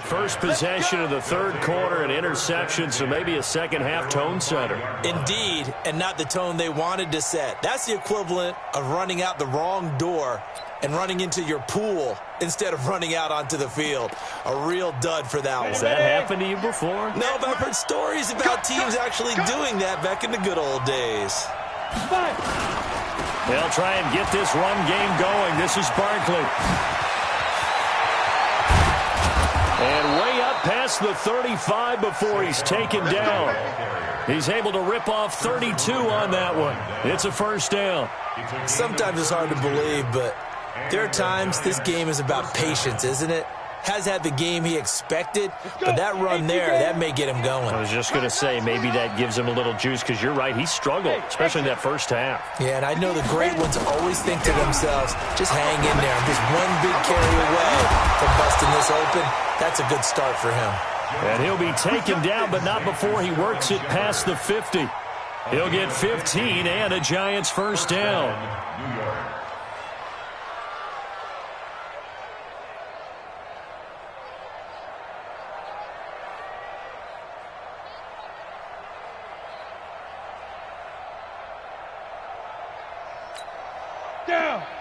First possession of the third quarter, an interception, so maybe a second-half tone setter. Indeed, and not the tone they wanted to set. That's the equivalent of running out the wrong door and running into your pool instead of running out onto the field. A real dud for that one. Has that happened to you before? No, but I've heard stories about teams actually doing that back in the good old days. They'll try and get this run game going. This is Barkley. And way up past the 35 before he's taken down. He's able to rip off 32 on that one. It's a first down. Sometimes it's hard to believe, but there are times this game is about patience, isn't it? Has had the game he expected, but that run there, that may get him going. I was just going to say, maybe that gives him a little juice, because you're right, he struggled, especially in that first half. Yeah, and I know the great ones always think to themselves, just hang in there. I'm just one big carry away from busting this open. That's a good start for him. And he'll be taken down, but not before he works it past the 50. He'll get 15 and a Giants first down.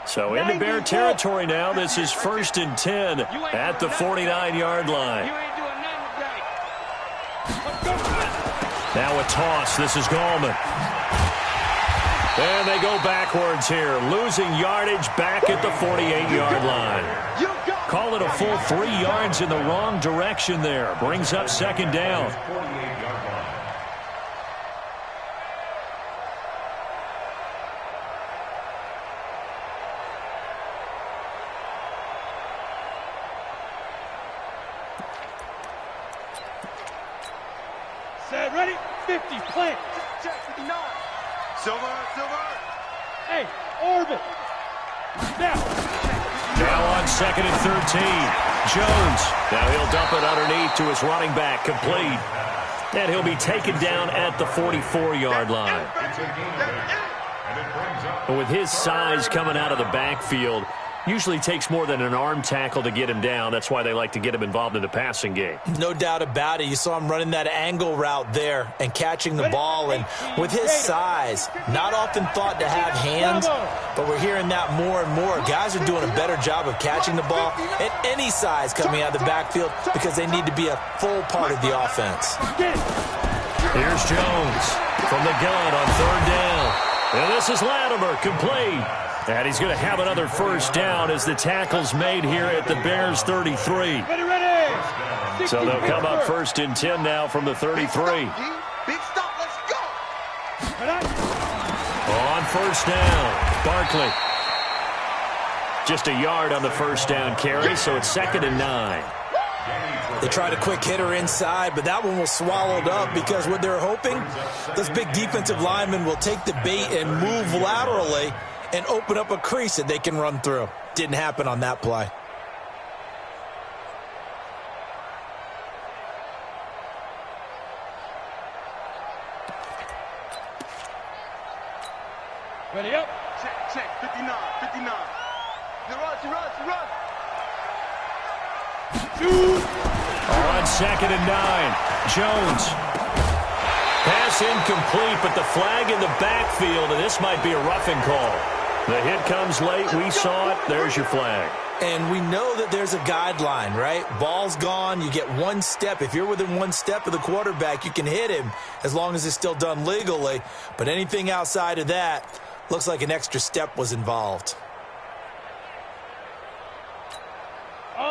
So into Bear territory now. This is 1st and 10 at the 49-yard line. Now a toss. This is Gallman. And they go backwards here, losing yardage back at the 48-yard line. Call it a full 3 yards in the wrong direction there. Brings up second down. Ready? 50, plant. Check 59. Silver. Hey, orbit. Now on 2nd and 13. Jones. Now he'll dump it underneath to his running back. Complete. And he'll be taken down at the 44-yard line. But with his size coming out of the backfield, usually takes more than an arm tackle to get him down. That's why they like to get him involved in the passing game. No doubt about it. You saw him running that angle route there and catching the ball. And with his size, not often thought to have hands, but we're hearing that more and more. Guys are doing a better job of catching the ball at any size coming out of the backfield because they need to be a full part of the offense. Here's Jones from the gun on 3rd down. And this is Latimer, complete. And he's going to have another first down as the tackle's made here at the Bears 33. Ready. So they'll come up 1st and 10 now from the 33. Big stop, let's go. On 1st down, Barkley. Just a yard on the first down carry, so it's 2nd and 9. They tried a quick hitter inside, but that one was swallowed up because what they're hoping, those big defensive linemen will take the bait and move laterally and open up a crease that they can run through. Didn't happen on that play. Ready up. Check, 59. You run. Shoot. On 2nd and 9, Jones. Pass incomplete, but the flag in the backfield, and this might be a roughing call. The hit comes late. We saw it. There's your flag. And we know that there's a guideline, right? Ball's gone. You get 1 step. If you're within 1 step of the quarterback, you can hit him as long as it's still done legally. But anything outside of that looks like an extra step was involved.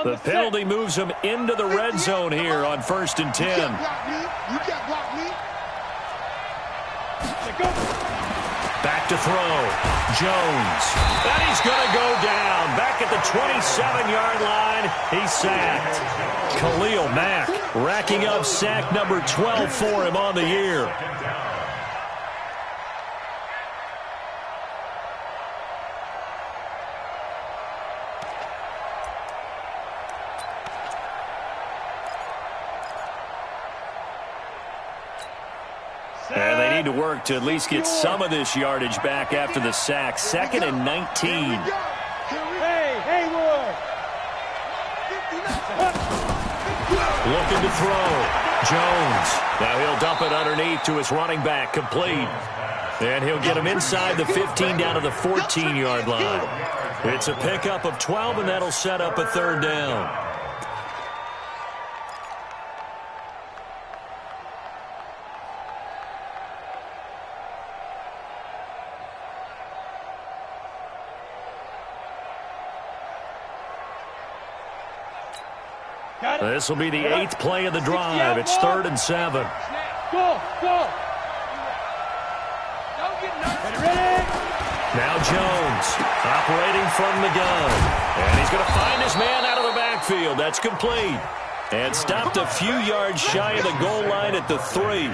The penalty moves him into the red zone here on 1st and 10. You can't block me. Back to throw. Jones. And he's going to go down. Back at the 27-yard line. He's sacked. Khalil Mack racking up sack number 12 for him on the year. And they need to work to at least get some of this yardage back after the sack. 2nd and 19. Hey, Haywood. throw. Jones. Now he'll dump it underneath to his running back. Complete. And he'll get him inside the 15 down to the 14-yard line. It's a pickup of 12, and that'll set up a third down. This will be the 8th play of the drive. It's 3rd and 7. Go, go. Now Jones operating from the gun. And he's going to find his man out of the backfield. That's complete. And stopped a few yards shy of the goal line at the 3.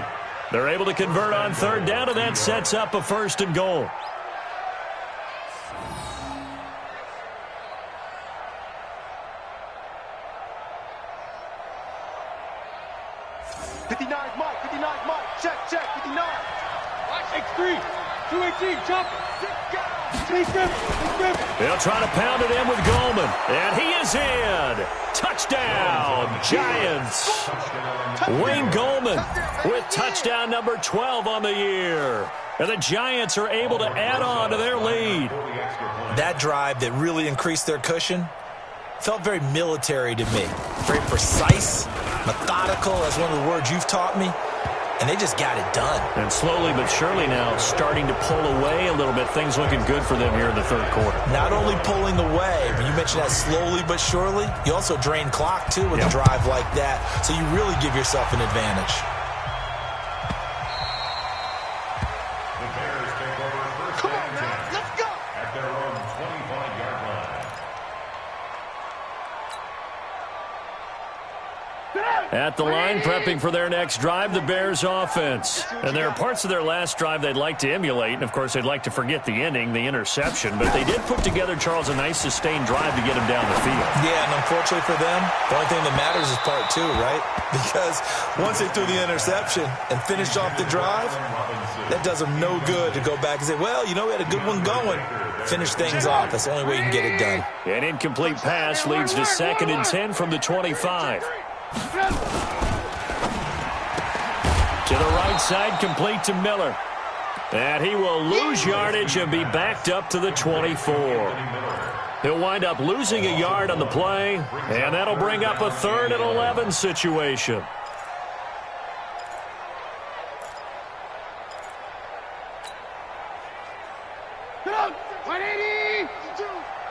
They're able to convert on 3rd down, and that sets up a 1st and goal. Check, 59. X3, 218, jump. They'll try to pound it in with Goldman. And he is in. Touchdown, Giants. Wayne Goldman with touchdown number 12 on the year. And the Giants are able to add on to their lead. That drive that really increased their cushion felt very military to me. Very precise, methodical, that's one of the words you've taught me. And they just got it done. And slowly but surely now starting to pull away a little bit. Things looking good for them here in the 3rd quarter. Not only pulling away, but you mentioned that slowly but surely. You also drain clock, too, with a drive like that. So you really give yourself an advantage. Come on, man. Let's go. At their own 25-yard line. At the line, prepping for their next drive, the Bears offense. And there are parts of their last drive they'd like to emulate. And, of course, they'd like to forget the ending, the interception. But they did put together, Charles, a nice sustained drive to get him down the field. Yeah, and unfortunately for them, the only thing that matters is part 2, right? Because once they threw the interception and finished off the drive, that does them no good to go back and say, well, you know, we had a good one going. Finish things off. That's the only way you can get it done. An incomplete pass leads to 2nd and 10 from the 25. To the right side, complete to Miller. And he will lose yardage and be backed up to the 24. He'll wind up losing a yard on the play, and that'll bring up a 3rd and 11 situation. Come on, 180.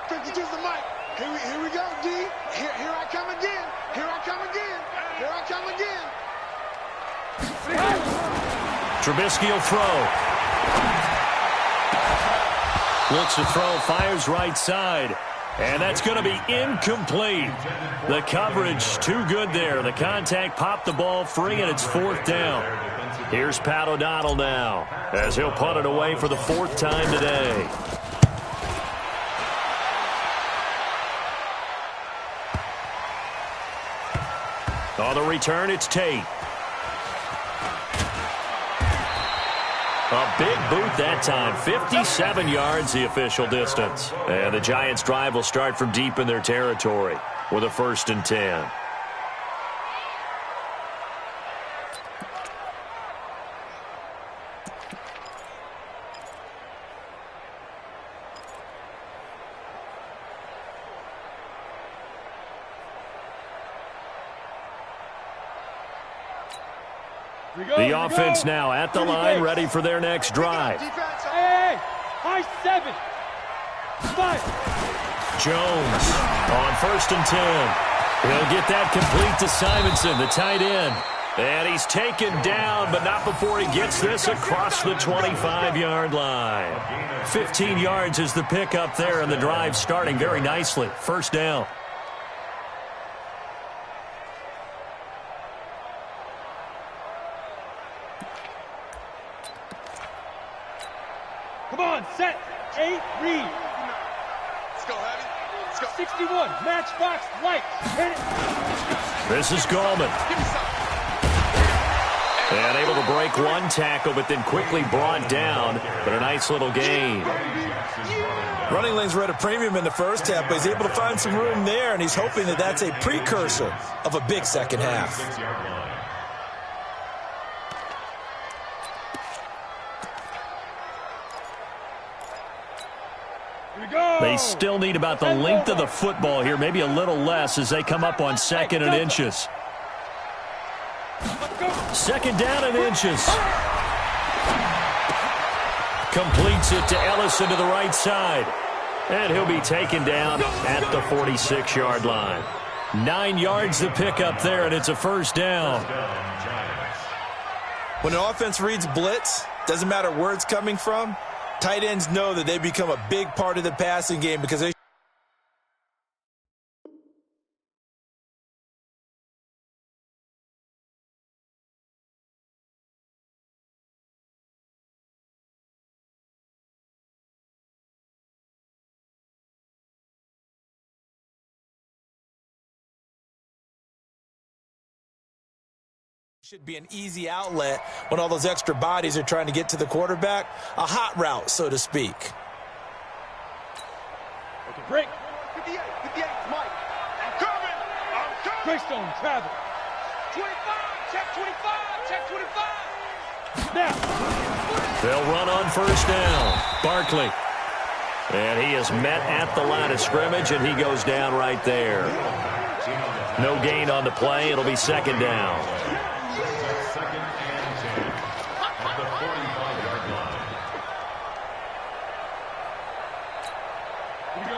52's the mic. Here we go, D. Here I come again. Here I come again. Here I come again. Trubisky will throw. Looks to throw, fires right side. And that's going to be incomplete. The coverage too good there. The contact popped the ball free, and it's 4th down. Here's Pat O'Donnell now as he'll punt it away for the 4th time today. On the return, it's Tate. A big boot that time. 57 yards, the official distance. And the Giants' drive will start from deep in their territory with a 1st and 10. The offense now at the line, ready for their next drive. Hey, high 7. 5. Jones on 1st and 10. He'll get that complete to Simonson, the tight end. And he's taken down, but not before he gets this across the 25-yard line. 15 yards is the pickup there, and the drive starting very nicely. 1st down. Come on, set. 8, read. Let's go, Heavy. Let's go. 61, matchbox, light. Hit it. This is Gallman. Give me some. And able to break one tackle, but then quickly brought down. But a nice little gain. Running lanes were at a premium in the first half, but he's able to find some room there, and he's hoping that that's a precursor of a big second half. They still need about the length of the football here, maybe a little less as they come up on 2nd and inches. 2nd down and inches. Completes it to Ellison to the right side. And he'll be taken down at the 46-yard line. 9 yards to pick up there, and it's a first down. When an offense reads blitz, doesn't matter where it's coming from, tight ends know that they become a big part of the passing game because they should be an easy outlet when all those extra bodies are trying to get to the quarterback. A hot route, so to speak. Okay, break. 58, Mike. I'm coming. Greystone, travel. 25, check 25, check 25. Now. They'll run on first down. Barkley. And he is met at the line of scrimmage, and he goes down right there. No gain on the play. It'll be 2nd down.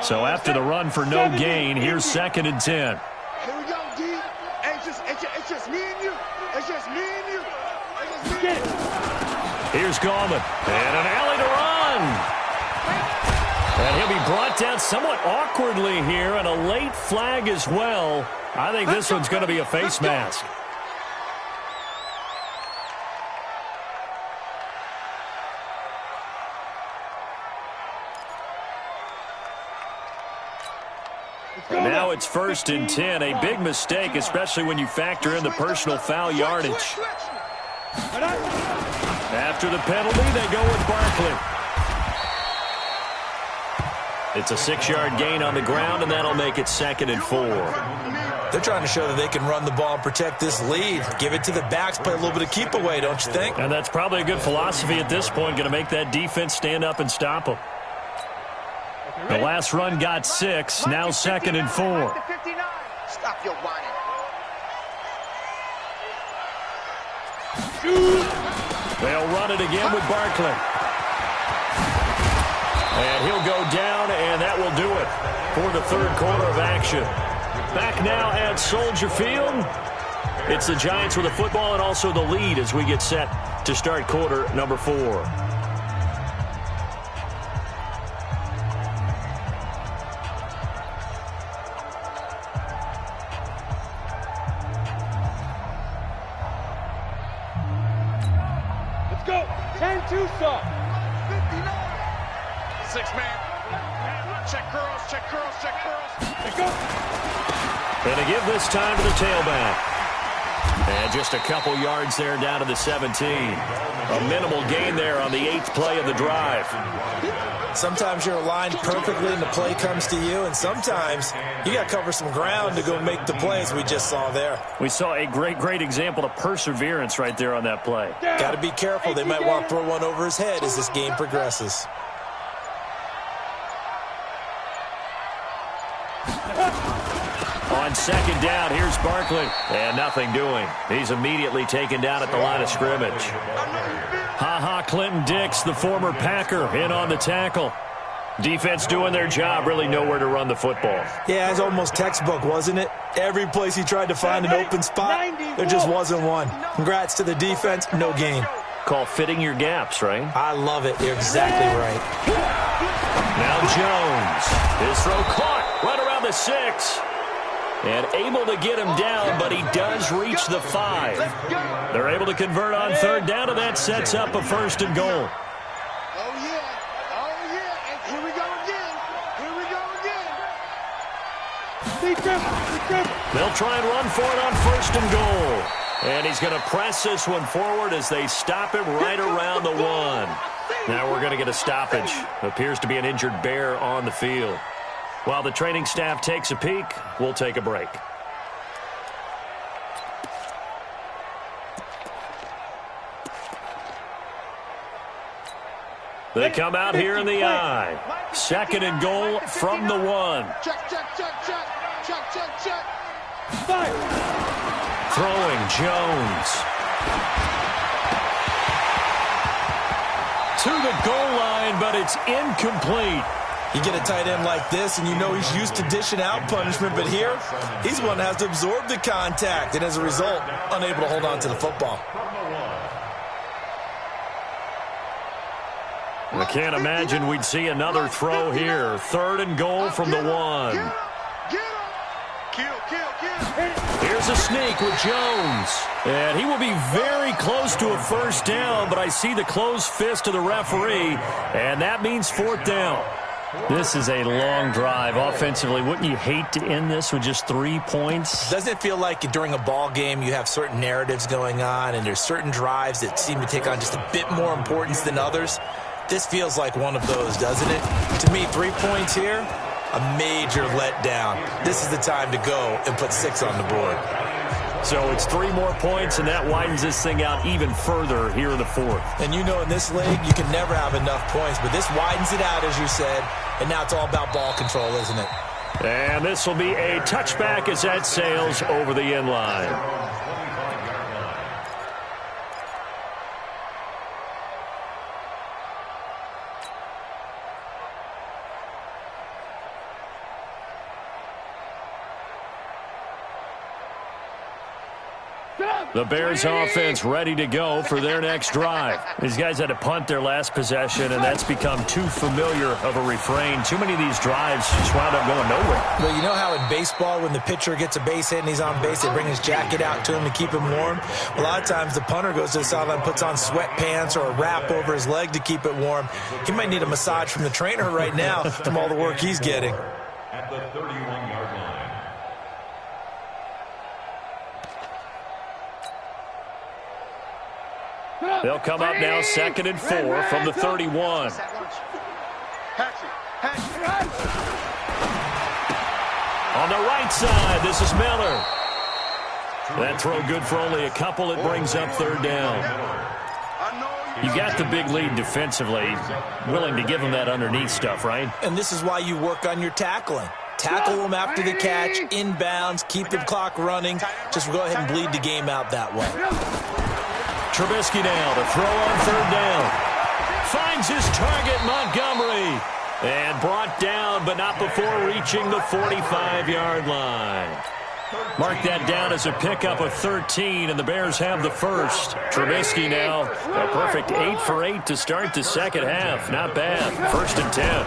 So after the run for no gain, here's 2nd and 10. Here we go, D. It's just me and you. It's just me and you. Get it. Here's Gallman. And an alley to run. And he'll be brought down somewhat awkwardly here, and a late flag as well. I think this one's going to be a face mask. Now it's 1st and 10. A big mistake, especially when you factor in the personal foul yardage. After the penalty, they go with Barkley. It's a 6-yard gain on the ground, and that'll make it 2nd and 4. They're trying to show that they can run the ball and protect this lead. Give it to the backs, play a little bit of keep away, don't you think? And that's probably a good philosophy at this point, going to make that defense stand up and stop them. The last run got 6, now 2nd and 4. Stop your whining. They'll run it again with Barkley. And he'll go down, and that will do it for the 3rd quarter of action. Back now at Soldier Field. It's the Giants with the football and also the lead as we get set to start quarter number 4. Let's go. 10-2 stop. 6-man. Check curls, check curls, check curls. Let's go. And to give this time to the tailback. And just a couple yards there down to the 17. A minimal gain there on the 8th play of the drive. Sometimes you're aligned perfectly and the play comes to you, and sometimes you got to cover some ground to go make the plays we just saw there. We saw a great example of perseverance right there on that play. Got to be careful. They might want to throw one over his head as this game progresses. On 2nd down, here's Barkley. And nothing doing. He's immediately taken down at the line of scrimmage. Clinton Dix, the former Packer, in on the tackle. Defense doing their job, really nowhere to run the football. Yeah, it's almost textbook, wasn't it? Every place he tried to find an open spot, there just wasn't one. Congrats to the defense, no gain. Call fitting your gaps, right? I love it. You're exactly right. Now Jones. His throw caught right around the 6. And able to get him down, but he does reach the 5. They're able to convert on 3rd down, and that sets up a 1st and goal. Oh, yeah. And here we go again. Be careful. They'll try and run for it on 1st and goal. And he's going to press this one forward as they stop him right around the 1. Now we're going to get a stoppage. Appears to be an injured Bear on the field. While the training staff takes a peek, we'll take a break. They come out here in the I. 2nd and goal from the 1. Check, check, check, check, check, check, check. Throwing Jones. To the goal line, but it's incomplete. You get a tight end like this, and you know he's used to dishing out punishment, but here, he's the one that has to absorb the contact, and as a result, unable to hold on to the football. I can't imagine we'd see another throw here. 3rd and goal from the 1. Here's a sneak with Jones. And he will be very close to a first down, but I see the closed fist of the referee, and that means 4th down. This is a long drive offensively. Wouldn't you hate to end this with just 3 points? Doesn't it feel like during a ball game you have certain narratives going on, and there's certain drives that seem to take on just a bit more importance than others? This feels like one of those, doesn't it? To me, 3 points here, a major letdown. This is the time to go and put 6 on the board. So it's 3 more points, and that widens this thing out even further here in the 4th. And you know in this league, you can never have enough points, but this widens it out, as you said, and now it's all about ball control, isn't it? And this will be a touchback as that sails over the end line. The Bears offense ready to go for their next drive. These guys had to punt their last possession, and that's become too familiar of a refrain. Too many of these drives just wound up going nowhere. Well, you know how in baseball when the pitcher gets a base hit and he's on base, they bring his jacket out to him to keep him warm? A lot of times the punter goes to the sideline, puts on sweatpants or a wrap over his leg to keep it warm. He might need a massage from the trainer right now from all the work he's getting. At the 31-yard line. They'll come up now 2nd and 4 from the 31. On the right side, this is Miller. That throw good for only a couple. It brings up 3rd down. You got the big lead defensively. Willing to give them that underneath stuff, right? And this is why you work on your tackling. Tackle them after the catch, inbounds, keep the clock running. Just go ahead and bleed the game out that way. Trubisky now to throw on 3rd down. Finds his target, Montgomery. And brought down, but not before reaching the 45-yard line. Mark that down as a pickup of 13, and the Bears have the first. Trubisky now, a perfect 8 for 8 to start the second half. Not bad. 1st and 10.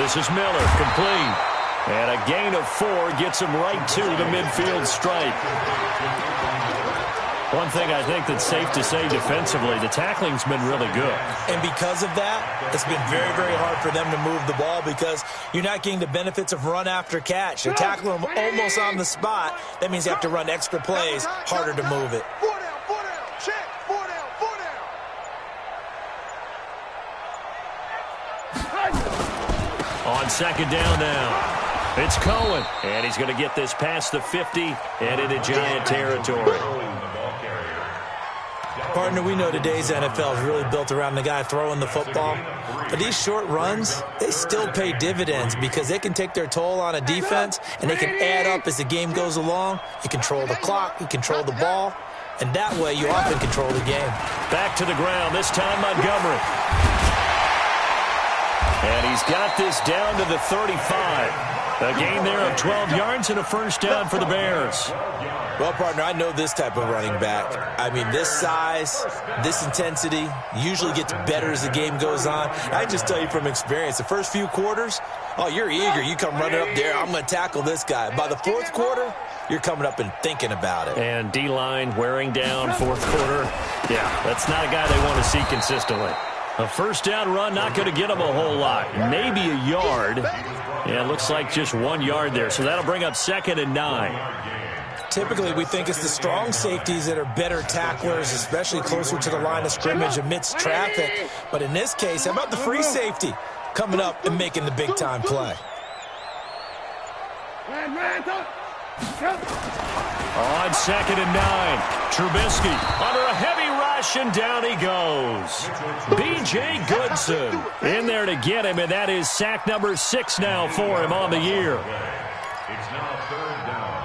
This is Miller, complete. And a gain of 4 gets him right to the midfield stripe. One thing I think that's safe to say defensively, the tackling's been really good. And because of that, it's been very, very hard for them to move the ball because you're not getting the benefits of run after catch. You're tackling them almost on the spot. That means you have to run extra plays, harder to move it. 4 down, 4 down, check, 4 down, 4 down. On 2nd down now. It's Cohen, and he's going to get this past the 50 and into Giant territory. Partner, we know today's NFL is really built around the guy throwing the football. But these short runs, they still pay dividends because they can take their toll on a defense, and they can add up as the game goes along. You control the clock, you control the ball, and that way you often control the game. Back to the ground, this time Montgomery. And he's got this down to the 35. A gain there of 12 yards and a first down for the Bears. Well, partner, I know this type of running back. I mean, this size, this intensity usually gets better as the game goes on. I just tell you from experience, the first few quarters, oh, you're eager. You come running up there, I'm going to tackle this guy. By the 4th quarter, you're coming up and thinking about it. And D-line wearing down 4th quarter. Yeah, that's not a guy they want to see consistently. A first down run, not going to get him a whole lot. Maybe a yard. Yeah, it looks like just 1 yard there. So that'll bring up 2nd and 9. Typically, we think it's the strong safeties that are better tacklers, especially closer to the line of scrimmage amidst traffic. But in this case, how about the free safety coming up and making the big-time play? On 2nd and 9, Trubisky under a heavy rush, and down he goes. B.J. Goodson in there to get him, and that is sack number 6 now for him on the year. It's now 3rd down.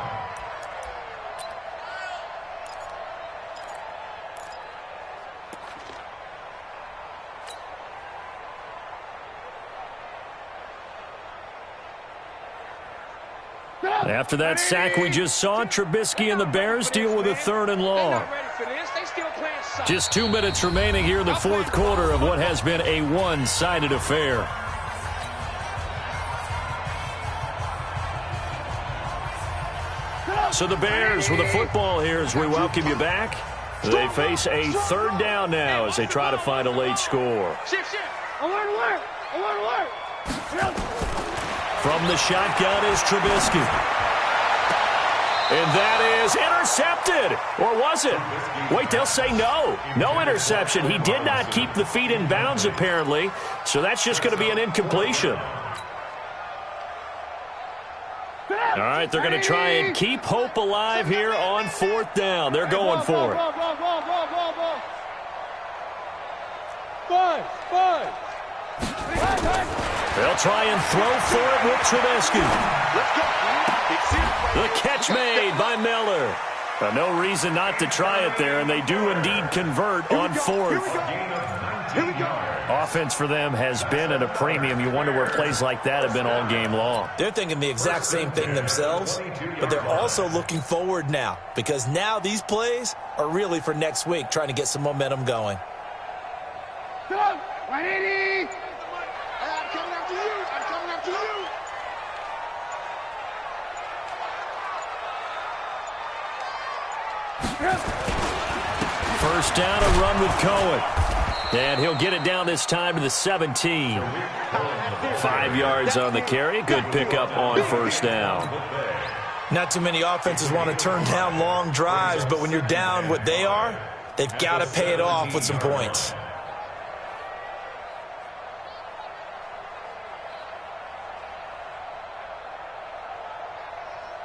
After that sack we just saw, Trubisky and the Bears deal with a 3rd and long. Just 2 minutes remaining here in the 4th quarter of what has been a one-sided affair. So the Bears with the football here as we welcome you back. They face a 3rd down now as they try to find a late score. From the shotgun is Trubisky. And that is intercepted. Or was it? Wait, they'll say no. No interception. He did not keep the feet in bounds, apparently. So that's just going to be an incompletion. All right, they're going to try and keep hope alive here on 4th down. They're going for it. They'll try and throw for it with Trubisky. The catch made by Miller. No reason not to try it there, and they do indeed convert on 4th. Offense for them has been at a premium. You wonder where plays like that have been all game long. They're thinking the exact same thing themselves, but they're also looking forward now, because now these plays are really for next week, trying to get some momentum going. Go! 180! I'm coming after you! I'm coming after you! First down, a run with Cohen. And he'll get it down this time to the 17. 5 yards on the carry. Good pickup on 1st down. Not too many offenses want to turn down long drives, but when you're down what they are, they've got to pay it off with some points.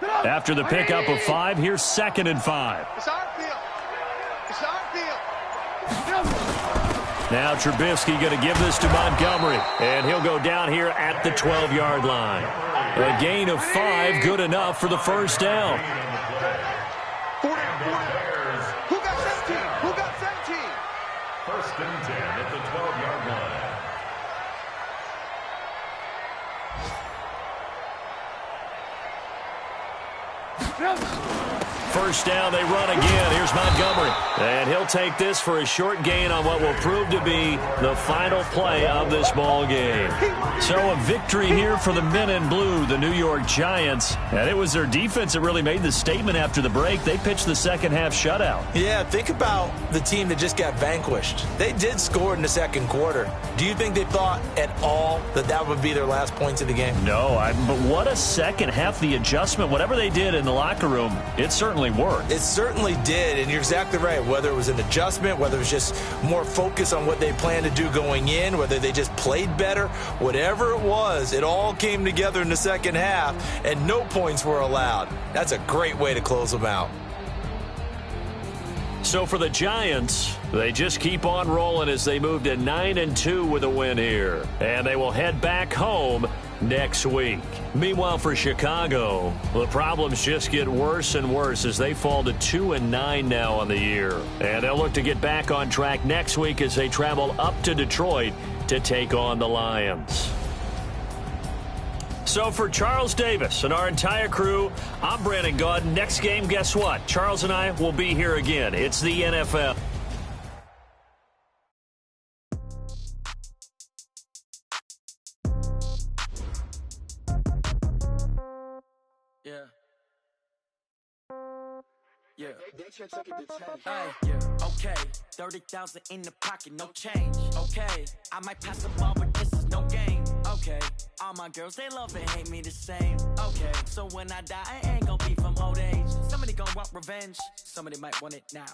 After the pickup of 5, here's 2nd and 5. It's our field. It's our field. Now Trubisky going to give this to Montgomery, and he'll go down here at the 12-yard line. A gain of 5, good enough for the 1st down. 40. Who got 17? Who got 17? 1st and 10 at the 12-yard line. First down, they run again. Here's Montgomery. And he'll take this for a short gain on what will prove to be the final play of this ball game. So a victory here for the men in blue, the New York Giants. And it was their defense that really made the statement after the break. They pitched the second half shutout. Yeah, think about the team that just got vanquished. They did score in the 2nd quarter. Do you think they thought at all that that would be their last points of the game? No, but what a second half. The adjustment, whatever they did in the locker room, it certainly worked. It certainly did, and you're exactly right. Whether it was an adjustment, whether it was just more focus on what they planned to do going in, whether they just played better, whatever it was, it all came together in the second half, and no points were allowed. That's a great way to close them out. So for the Giants, they just keep on rolling as they move to 9-2 with a win here. And they will head back home next week. Meanwhile, for Chicago, the problems just get worse and worse as they fall to 2-9 now on the year. And they'll look to get back on track next week as they travel up to Detroit to take on the Lions. So for Charles Davis and our entire crew, I'm Brandon Gaudin. Next game, guess what? Charles and I will be here again. It's the NFL. Yeah. Okay. 30,000 in the pocket, no change. Okay. I might pass the ball, but this is no game. Okay. Okay, all my girls, they love and hate me the same. Okay, so when I die, I ain't gon' be from old age. Somebody gon' want revenge, somebody might want it now.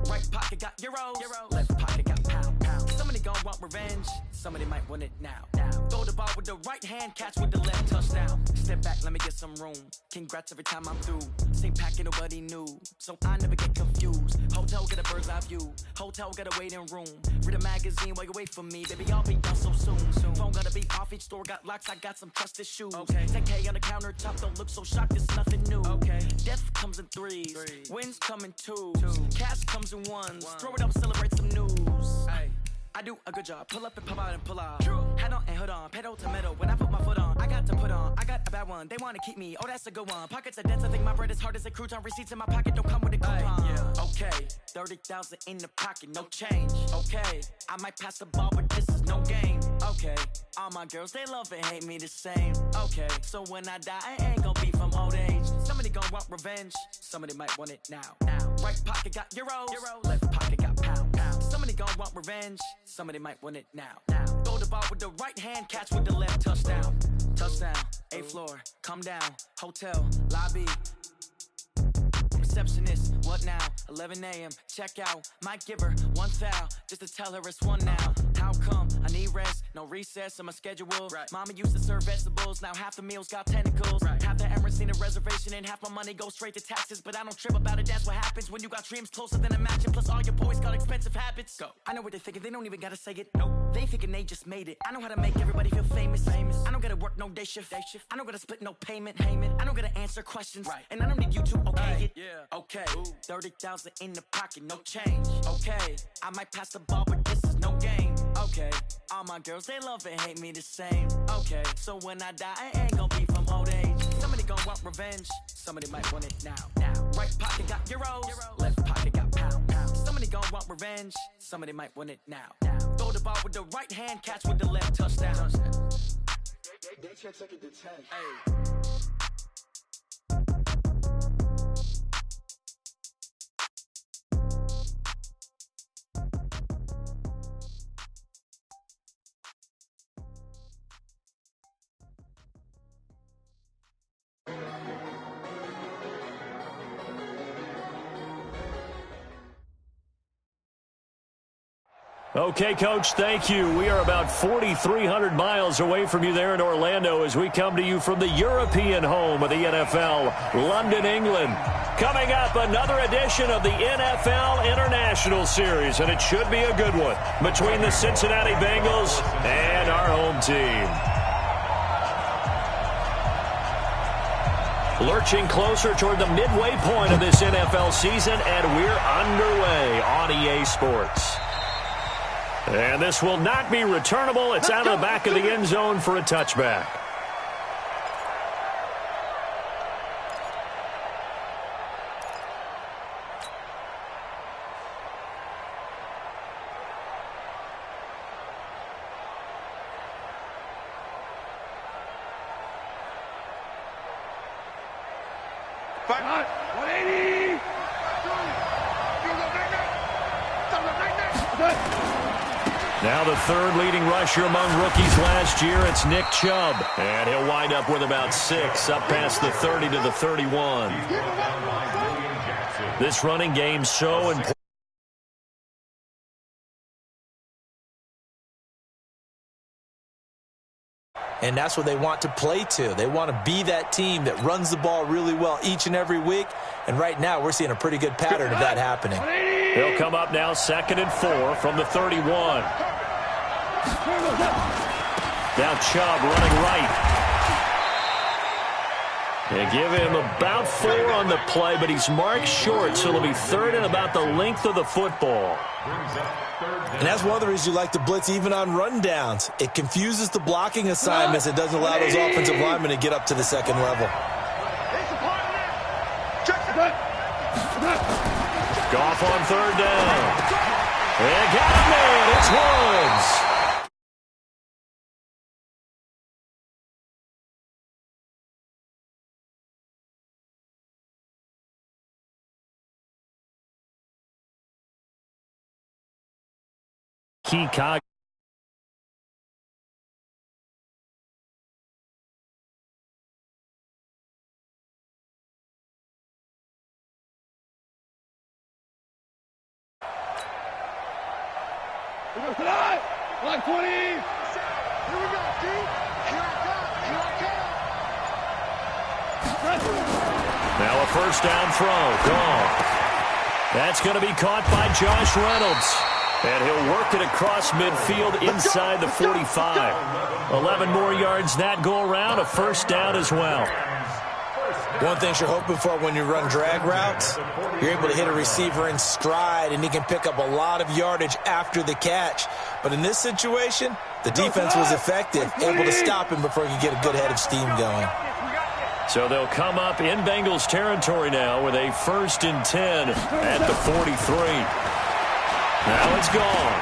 Right pocket got euros, left pocket got pound. Somebody gon' want revenge, somebody might want it now. Throw the ball with the right hand, catch with the left, touchdown. Step back, let me get some room. Congrats every time I'm through. Same packet, nobody knew, so I never get confused. Hotel get a bird's eye view, hotel get a waiting room. Read a magazine while you wait for me, baby, I'll be done so soon. Phone gotta be off, each store got locks, I got some trusted shoes. 10K on the countertop, don't look so shocked, it's nothing new. Death comes in threes, wins come in twos, cash comes in ones. Throw it up, celebrate some news. I do a good job, pull up and pop out and pull out. Head on and hood on, pedal to metal. When I put my foot on, I got to put on. I got a bad one, they wanna keep me, oh that's a good one. Pockets are dense, I think my bread is hard as a crouton. Receipts in my pocket don't come with a coupon. Okay, 30,000 in the pocket, no change. Okay, I might pass the ball, but this is no game. Okay, all my girls, they love and hate me the same. Okay, so when I die, I ain't gon' be from old age. Somebody gon' want revenge, somebody might want it now. Right pocket got euros, left pocket got pound. Somebody gon' want revenge, somebody might want it now. Throw the ball with the right hand, catch with the left, touchdown. Touchdown, 8th floor, come down, hotel, lobby. Receptionist, what now? 11 a.m. check out. Might give her one foul just to tell her it's one now. How come? I need rest, no recess in my schedule. Mama used to serve vegetables, now half the meals got tentacles. Half the Emirates need a reservation and half my money goes straight to taxes. But I don't trip about it, that's what happens when you got dreams closer than a matching. Plus all your boys got expensive habits. Go. I know what they're thinking, they don't even gotta say it. Nope. They thinking they just made it. I know how to make everybody feel famous. I don't gotta work no day shift. I don't gotta split no payment. I don't gotta answer questions. And I don't need you to okay it. Okay, 30,000 in the pocket, no change. Okay, I might pass the ball, but this is no game. Okay, all my girls, they love and hate me the same. Okay, so when I die, I ain't gon' be from old age. Somebody gon' want revenge, somebody might want it now. Right pocket got euros, left pocket got pound. Somebody gon' want revenge, somebody might want it now. Throw the ball with the right hand, catch with the left, touchdown. They can't take it to 10. Okay, Coach, thank you. We are about 4,300 miles away from you there in Orlando as we come to you from the European home of the NFL, London, England. Coming up, another edition of the NFL International Series, and it should be a good one between the Cincinnati Bengals and our home team. Lurching closer toward the midway point of this NFL season, and we're underway on EA Sports. And this will not be returnable. It's out of the back of the end zone for a touchback. Fight on. 180. Now the third leading rusher among rookies last year, it's Nick Chubb. And he'll wind up with about 6 up past the 30 to the 31. This running game so important. And that's what they want to play to. They want to be that team that runs the ball really well each and every week. And right now, we're seeing a pretty good pattern of that happening. He'll come up now 2nd and 4 from the 31. Now Chubb running right. They give him about 4 on the play, but he's marked short, so it'll be 3rd and about the length of the football. And that's one of the reasons you like to blitz even on rundowns. It confuses the blocking assignments. It doesn't allow those offensive linemen to get up to the second level. Goff on 3rd down. They got him in. It's Woods. Key cog. Like 20. Here we go, D. Here I come. Now a first down throw. Gone. That's going to be caught by Josh Reynolds. And he'll work it across midfield inside the 45. 11 more yards that go around. A first down as well. One thing you're hoping for when you run drag routes, you're able to hit a receiver in stride, and he can pick up a lot of yardage after the catch. But in this situation, the defense was effective, able to stop him before he could get a good head of steam going. So they'll come up in Bengals territory now with a 1st and 10 at the 43. Now it's gone.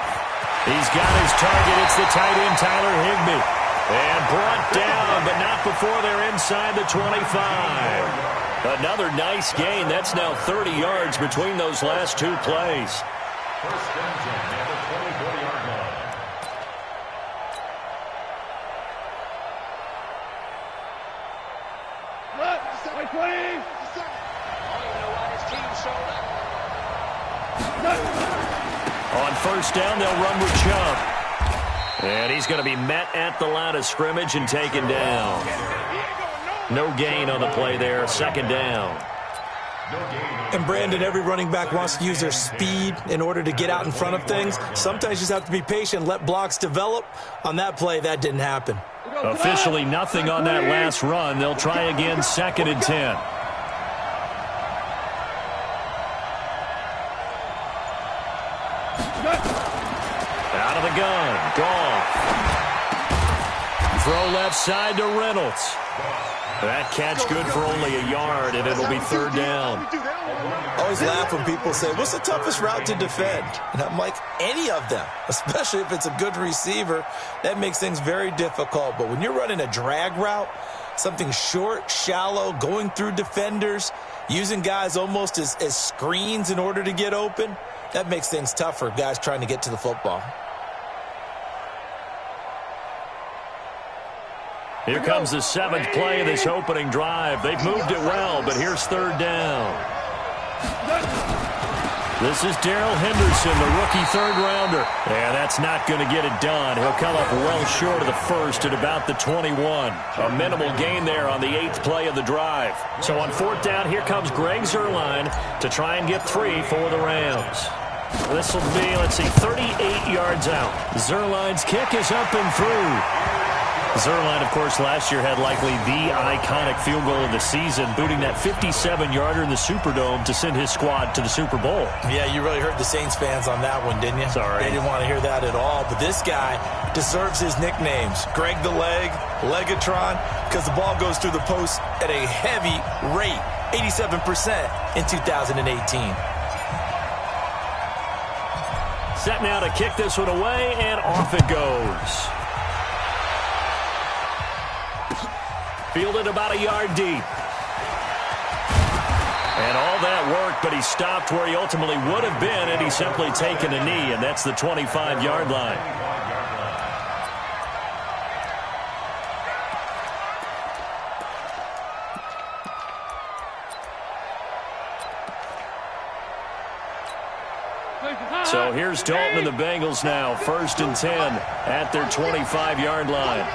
He's got his target. It's the tight end, Tyler Higbee. And brought down, but not before they're inside the 25. Another nice gain. That's now 30 yards between those last two plays. First and 10 at the 24-yard line. Like 20. On first down, they'll run with Chubb. And he's going to be met at the line of scrimmage and taken down. No gain on the play there. Second down. And Brandon, every running back wants to use their speed in order to get out in front of things. Sometimes you just have to be patient, let blocks develop. On that play, that didn't happen. Officially nothing on that last run. They'll try again, 2nd and 10. Out of the gun. Goff. Throw left side to Reynolds. That catch good for only a yard, and it'll be 3rd down. I always laugh when people say, what's the toughest route to defend? And I'm like, any of them, especially if it's a good receiver. That makes things very difficult. But when you're running a drag route, something short, shallow, going through defenders, using guys almost as screens in order to get open, that makes things tough for guys trying to get to the football. Here comes the 7th play of this opening drive. They've moved it well, but here's 3rd down. This is Darrell Henderson, the rookie 3rd-rounder. Yeah, that's not going to get it done. He'll come up well short of the first at about the 21. A minimal gain there on the 8th play of the drive. So on 4th down, here comes Greg Zuerlein to try and get 3 for the Rams. This will be, 38 yards out. Zuerlein's kick is up and through. Zuerlein, of course, last year had likely the iconic field goal of the season, booting that 57-yarder in the Superdome to send his squad to the Super Bowl. Yeah, you really hurt the Saints fans on that one, didn't you? Sorry. They didn't want to hear that at all. But this guy deserves his nicknames. Greg the Leg, Legatron, because the ball goes through the post at a heavy rate, 87% in 2018. Set now to kick this one away, and off it goes. Fielded about a yard deep. And all that work, but he stopped where he ultimately would have been, and he's simply taken a knee, and that's the 25-yard line. So here's Dalton and the Bengals now, 1st and 10 at their 25-yard line.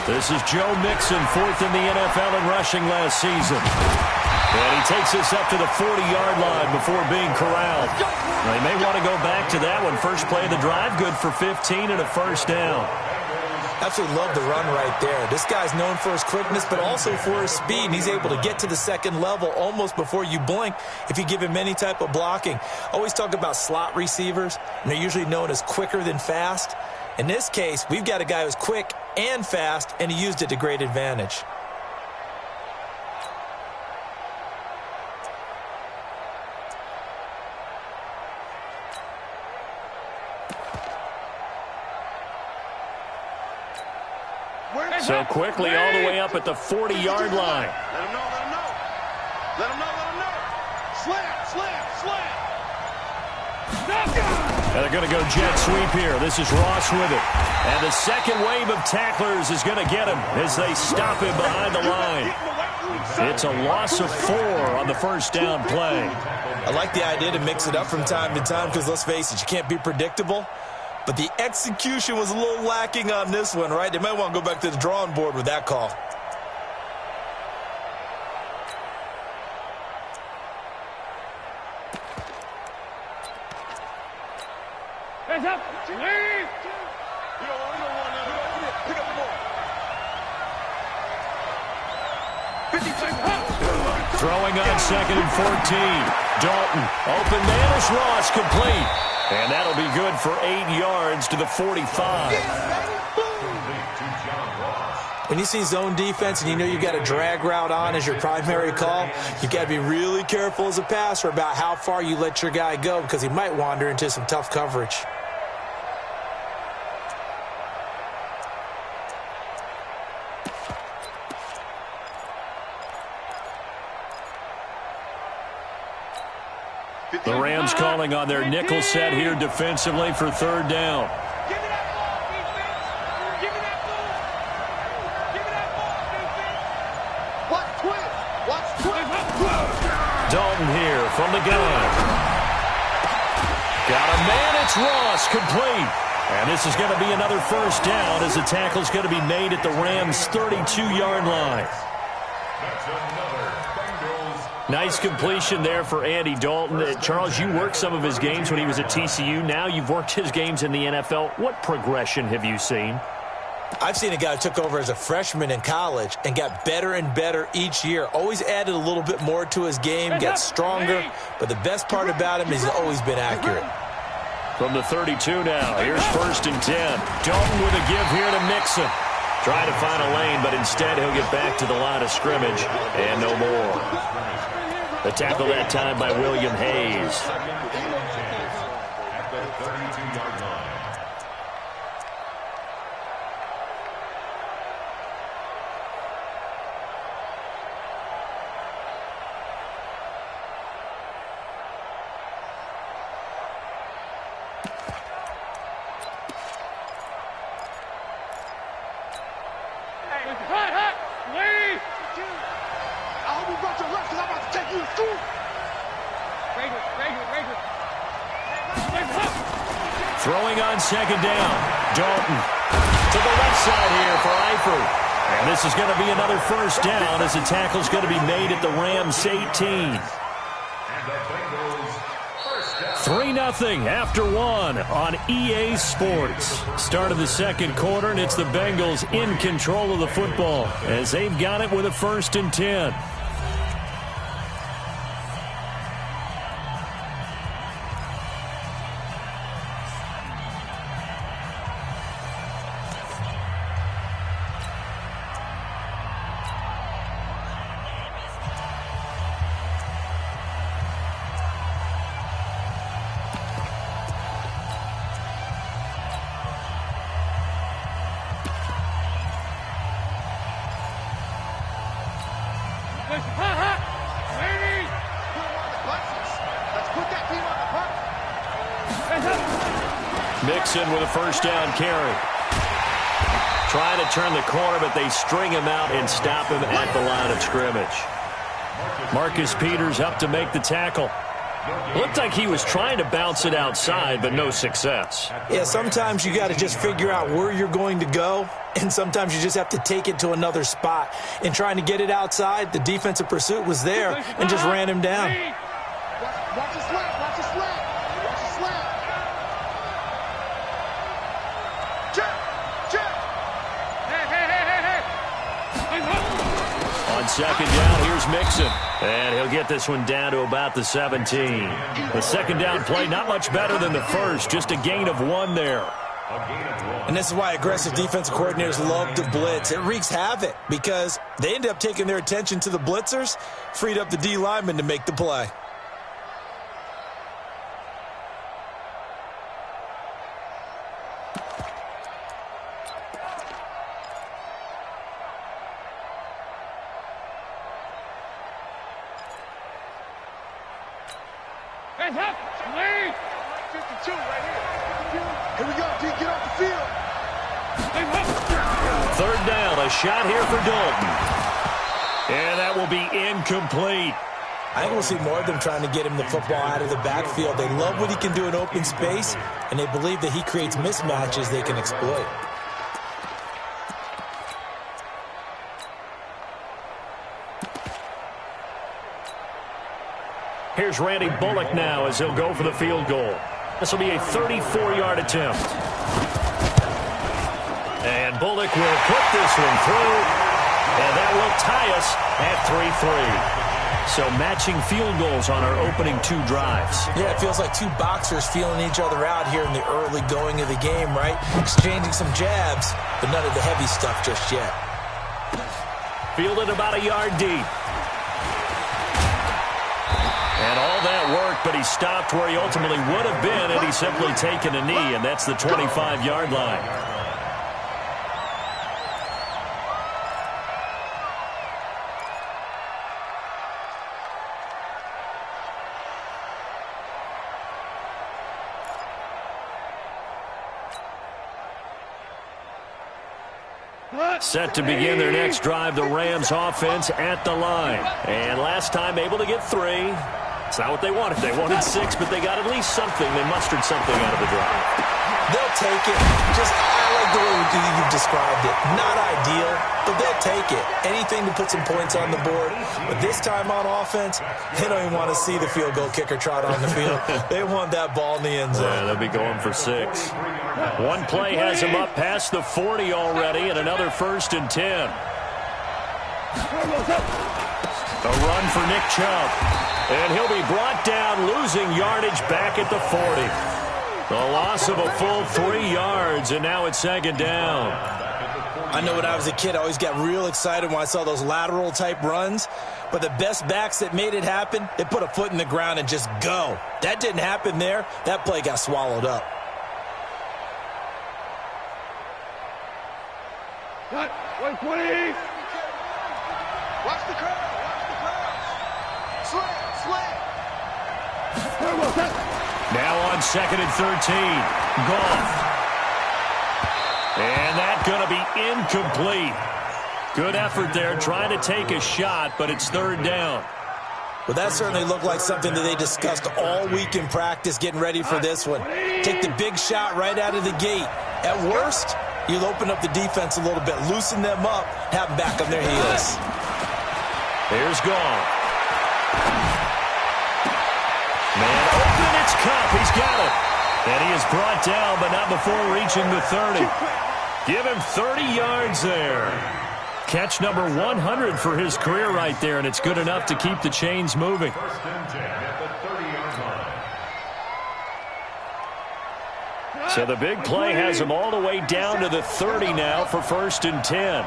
This is Joe Mixon, 4th in the NFL in rushing last season. And he takes this up to the 40-yard line before being corralled. They may want to go back to that one. First play of the drive, good for 15 and a first down. Absolutely love the run right there. This guy's known for his quickness, but also for his speed. And he's able to get to the second level almost before you blink if you give him any type of blocking. Always talk about slot receivers, and they're usually known as quicker than fast. In this case, we've got a guy who's quick and fast, and he used it to great advantage. So quickly all the way up at the 40-yard line. Let him know, let him know. Let him know, let him know. Slam, slam, slam. And they're going to go jet sweep here. This is Ross with it. And the second wave of tacklers is going to get him as they stop him behind the line. It's a loss of 4 on the first down play. I like the idea to mix it up from time to time because, let's face it, you can't be predictable. But the execution was a little lacking on this one, right? They might want to go back to the drawing board with that call. Hands up! Leave! Pick up the ball. 50 seconds. Throwing on 2nd and 14. Dalton, open man is Ross, complete. And that'll be good for 8 yards to the 45. When you see zone defense and you know you got a drag route on as your primary call, you got to be really careful as a passer about how far you let your guy go because he might wander into some tough coverage. The Rams calling on their nickel set here defensively for 3rd down. Give me that ball, defense! Give me that ball! Give me that ball, defense! Watch twist! Watch twist! Dalton here from the gun. Got a man, it's Ross, complete. And this is going to be another 1st down as the tackle's going to be made at the Rams' 32-yard line. That's another Bengals. Nice completion there for Andy Dalton. Charles, you worked some of his games when he was at TCU. Now you've worked his games in the NFL. What progression have you seen? I've seen a guy who took over as a freshman in college and got better and better each year. Always added a little bit more to his game, got stronger. But the best part about him is he's always been accurate. From the 32 now, here's 1st and 10. Dalton with a give here to Mixon. Trying to find a lane, but instead he'll get back to the line of scrimmage and no more. The tackle that time by William Hayes. At the 32-yard line. Leave! I hope you brought your left because I'm about to take you to school. Throwing on 2nd down. Dalton to the left side here for Eifert. And this is going to be another 1st down as the tackle's going to be made at the Rams' 18. And the Bengals first down. 3-0 after 1 on EA Sports. Start of the 2nd quarter, and it's the Bengals in control of the football as they've got it with a 1st and 10. Mixon with a 1st down carry. Trying to turn the corner, but they string him out and stop him at the line of scrimmage. Marcus Peters up to make the tackle. Looked like he was trying to bounce it outside, but no success. Yeah, sometimes you got to just figure out where you're going to go, and sometimes you just have to take it to another spot. In trying to get it outside, the defensive pursuit was there and just ran him down. Watch the slant. Watch the slant. Watch the slant. Check. On 2nd down, here's Mixon. And he'll get this one down to about the 17. The 2nd down play, not much better than the first, just a gain of 1 there. And this is why aggressive defensive coordinators love to blitz. It wreaks havoc because they end up taking their attention to the blitzers, freed up the D lineman to make the play. Hands up! Leave! 52 right here. Here we go, D. Get off the field. 3rd down, a shot here for Dalton. And that will be incomplete. I think we'll see more of them trying to get him the football out of the backfield. They love what he can do in open space, and they believe that he creates mismatches they can exploit. Here's Randy Bullock now as he'll go for the field goal. This will be a 34-yard attempt. And Bullock will put this one through, and that will tie us at 3-3. So matching field goals on our opening two drives. Yeah, it feels like two boxers feeling each other out here in the early going of the game, right? Exchanging some jabs, but none of the heavy stuff just yet. Fielded about a yard deep. And all that work, but he stopped where he ultimately would have been had he simply taken a knee, and that's the 25-yard line. Set to begin their next drive, the Rams offense at the line. And last time able to get 3. It's not what they wanted. They wanted 6, but they got at least something. They mustered something out of the drive. They'll take it. I like the way you've described it. Not ideal, but they'll take it. Anything to put some points on the board. But this time on offense, they don't even want to see the field goal kicker trot on the field. They want that ball in the end zone. Yeah, they'll be going for 6. One play has him up past the 40 already, and another 1st and 10. A run for Nick Chubb. And he'll be brought down, losing yardage back at the 40. The loss of a full 3 yards, and now it's 2nd down. I know when I was a kid, I always got real excited when I saw those lateral-type runs. But the best backs that made it happen, they put a foot in the ground and just go. That didn't happen there. That play got swallowed up. Cut. 120. Watch the crowd. Slam. Now on 2nd and 13. Goff. And that's going to be incomplete. Good effort there trying to take a shot, but it's 3rd down. Well, that certainly looked like something that they discussed all week in practice getting ready for this one. Take the big shot right out of the gate. At worst, you'll open up the defense a little bit, loosen them up, have them back on their heels. Here's Goff. Man open, it's Cup. He's got it. And he is brought down, but not before reaching the 30. Give him 30 yards there. Catch number 100 for his career right there, and it's good enough to keep the chains moving. 1st and 10 at the 30-yard line. So the big play has him all the way down to the 30 now for 1st and 10.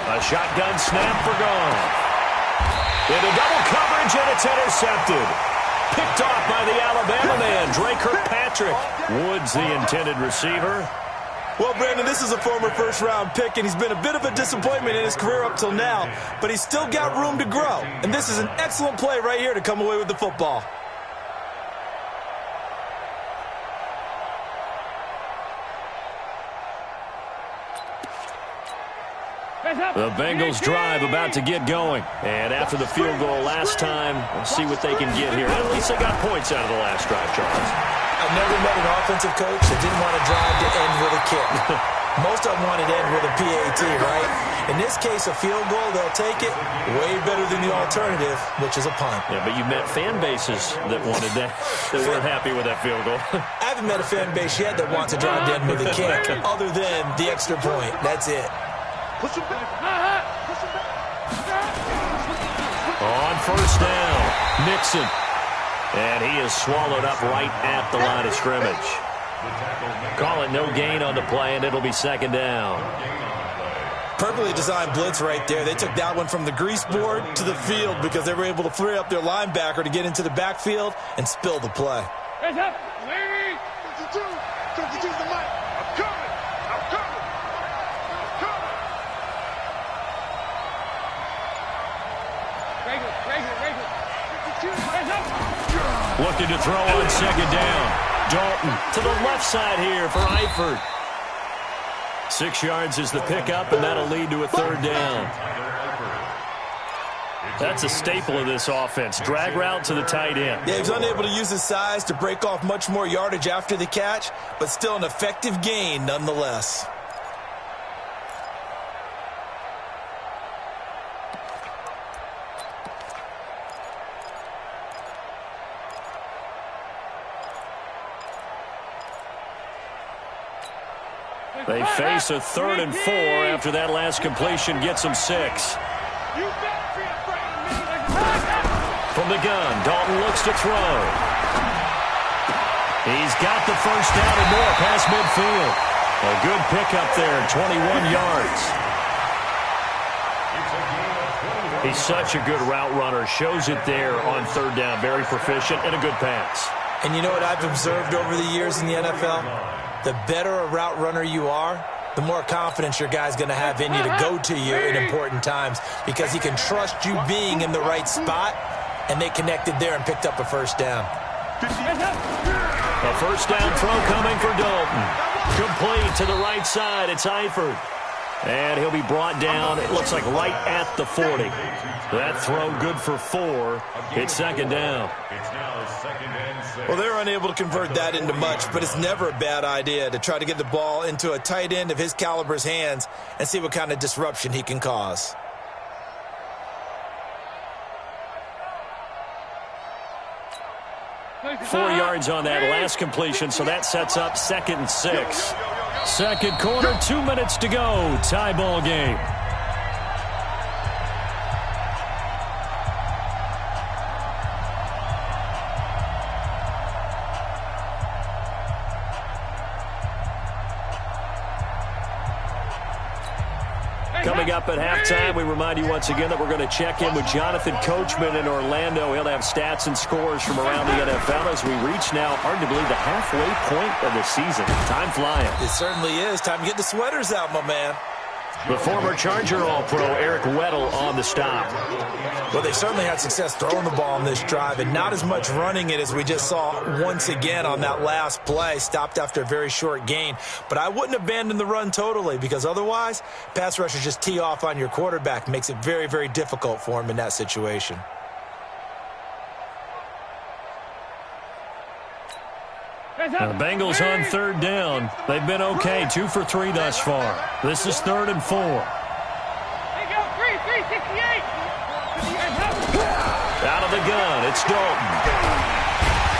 A shotgun snap for Goff. Into double coverage, and it's intercepted. Picked off by the Alabama man, Dre Kirkpatrick. Woods the intended receiver. Well, Brandon, this is a former first-round pick, and he's been a bit of a disappointment in his career up till now, but he's still got room to grow. And this is an excellent play right here to come away with the football. The Bengals drive about to get going. And after the field goal last time, we'll see what they can get here. At least they got points out of the last drive, Charles. I've never met an offensive coach that didn't want to drive to end with a kick. Most of them wanted to end with a PAT, right? In this case, a field goal, they'll take it. Way better than the alternative, which is a punt. Yeah, but you've met fan bases that wanted that, that weren't happy with that field goal. I haven't met a fan base yet that wants to drive to end with a kick, other than the extra point. That's it. Push him back. On 1st down, Nixon. And he is swallowed up right at the line of scrimmage. Call it no gain on the play, and it'll be 2nd down. Perfectly designed blitz right there. They took that one from the grease board to the field because they were able to free up their linebacker to get into the backfield and spill the play. Hands up. Lady. 52. 52's the mic. I'm coming. Looking to throw on 2nd down. Dalton to the left side here for Eifert. 6 yards is the pickup, and that'll lead to a third down. That's a staple of this offense. Drag route to the tight end. Yeah, he's unable to use his size to break off much more yardage after the catch, but still an effective gain nonetheless. They face a 3rd and 4 after that last completion gets them 6. From the gun, Dalton looks to throw. He's got the first down and more past midfield. A good pickup there, 21 yards. He's such a good route runner. Shows it there on 3rd down. Very proficient and a good pass. And you know what I've observed over the years in the NFL? The better a route runner you are, the more confidence your guy's going to have in you to go to you in important times because he can trust you being in the right spot, and they connected there and picked up a first down. A first down throw coming for Dalton. Complete to the right side. It's Eifert. And he'll be brought down, it looks like right at the 40. That throw good for 4. It's 2nd down. Well, they're unable to convert that into much, but it's never a bad idea to try to get the ball into a tight end of his caliber's hands and see what kind of disruption he can cause. Four yards on that last completion, so that sets up 2nd and 6. Second quarter, 2 minutes to go. Tie ball game. Coming up at halftime, we remind you once again that we're going to check in with Jonathan Coachman in Orlando. He'll have stats and scores from around the NFL as we reach now, hard to believe, the halfway point of the season. Time flying. It certainly is. Time to get the sweaters out, my man. The former Charger All-Pro Eric Weddle on the stop. Well, they certainly had success throwing the ball on this drive and not as much running it as we just saw once again on that last play. Stopped after a very short gain. But I wouldn't abandon the run totally because otherwise, pass rushers just tee off on your quarterback. Makes it very, very difficult for him in that situation. The Bengals on 3rd down. They've been okay, 2 for 3 thus far. This is 3rd and 4. Out of the gun, it's Dalton.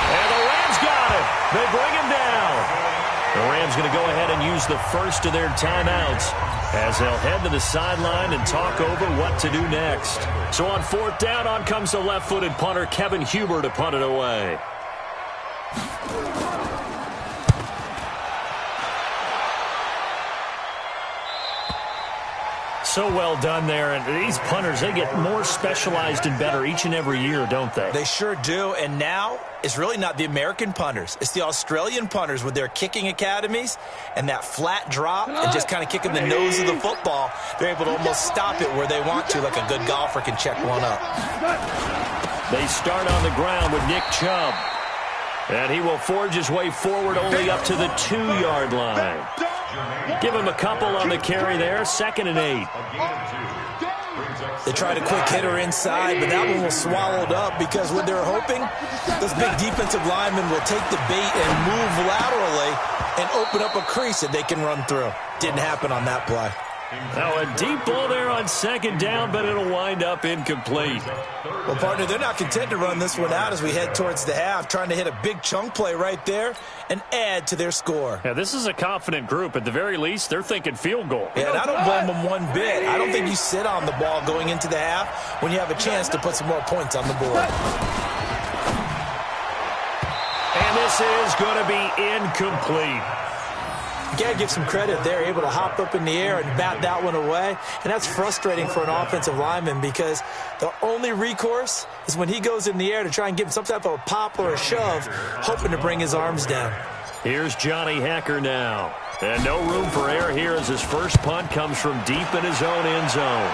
And the Rams got it. They bring him down. The Rams going to go ahead and use the first of their timeouts as they'll head to the sideline and talk over what to do next. So on 4th down, on comes the left-footed punter, Kevin Huber, to punt it away. So well done there, and these punters, they get more specialized and better each and every year, don't they? They sure do, and now it's really not the American punters. It's the Australian punters with their kicking academies and that flat drop and just kind of kicking the nose of the football. They're able to almost stop it where they want to, like a good golfer can check one up. They start on the ground with Nick Chubb, and he will forge his way forward only up to the 2-yard line. Give him a couple on the carry there, 2nd and 8. They tried a quick hitter inside, but that one was swallowed up because what they're hoping, those big defensive linemen will take the bait and move laterally and open up a crease that they can run through. Didn't happen on that play. Now a deep ball there on 2nd down, but it'll wind up incomplete. Well, partner, they're not content to run this one out as we head towards the half, trying to hit a big chunk play right there and add to their score. Yeah, this is a confident group. At the very least, they're thinking field goal. Yeah, and I don't blame them one bit. I don't think you sit on the ball going into the half when you have a chance to put some more points on the board. And this is going to be incomplete. You got to give some credit. They're able to hop up in the air and bat that one away. And that's frustrating for an offensive lineman because the only recourse is when he goes in the air to try and give him some type of a pop or a shove, hoping to bring his arms down. Here's Johnny Hacker now. And no room for error here as his first punt comes from deep in his own end zone.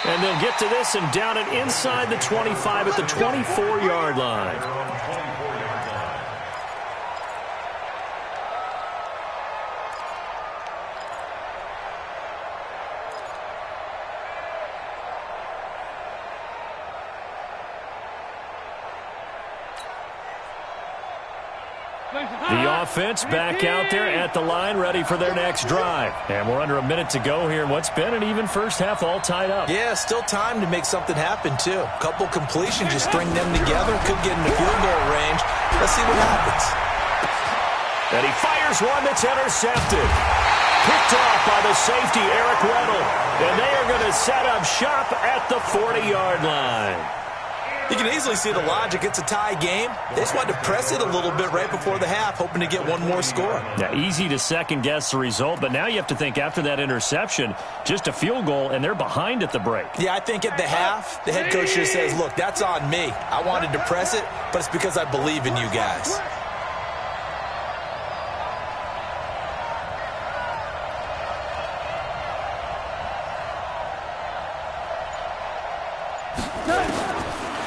And they'll get to this and down it inside the 25 at the 24-yard line. The offense back out there at the line, ready for their next drive. And we're under a minute to go here in what's been an even first half, all tied up. Yeah, still time to make something happen, too. A couple completions, just string them together. Could get into field goal range. Let's see what happens. And he fires one that's intercepted. Picked off by the safety, Eric Weddle. And they are going to set up shop at the 40-yard line. You can easily see the logic. It's a tie game. They just wanted to press it a little bit right before the half, hoping to get one more score. Yeah, easy to second-guess the result, but now you have to think after that interception, just a field goal, and they're behind at the break. Yeah, I think at the half, the head coach just says, look, that's on me. I wanted to press it, but it's because I believe in you guys.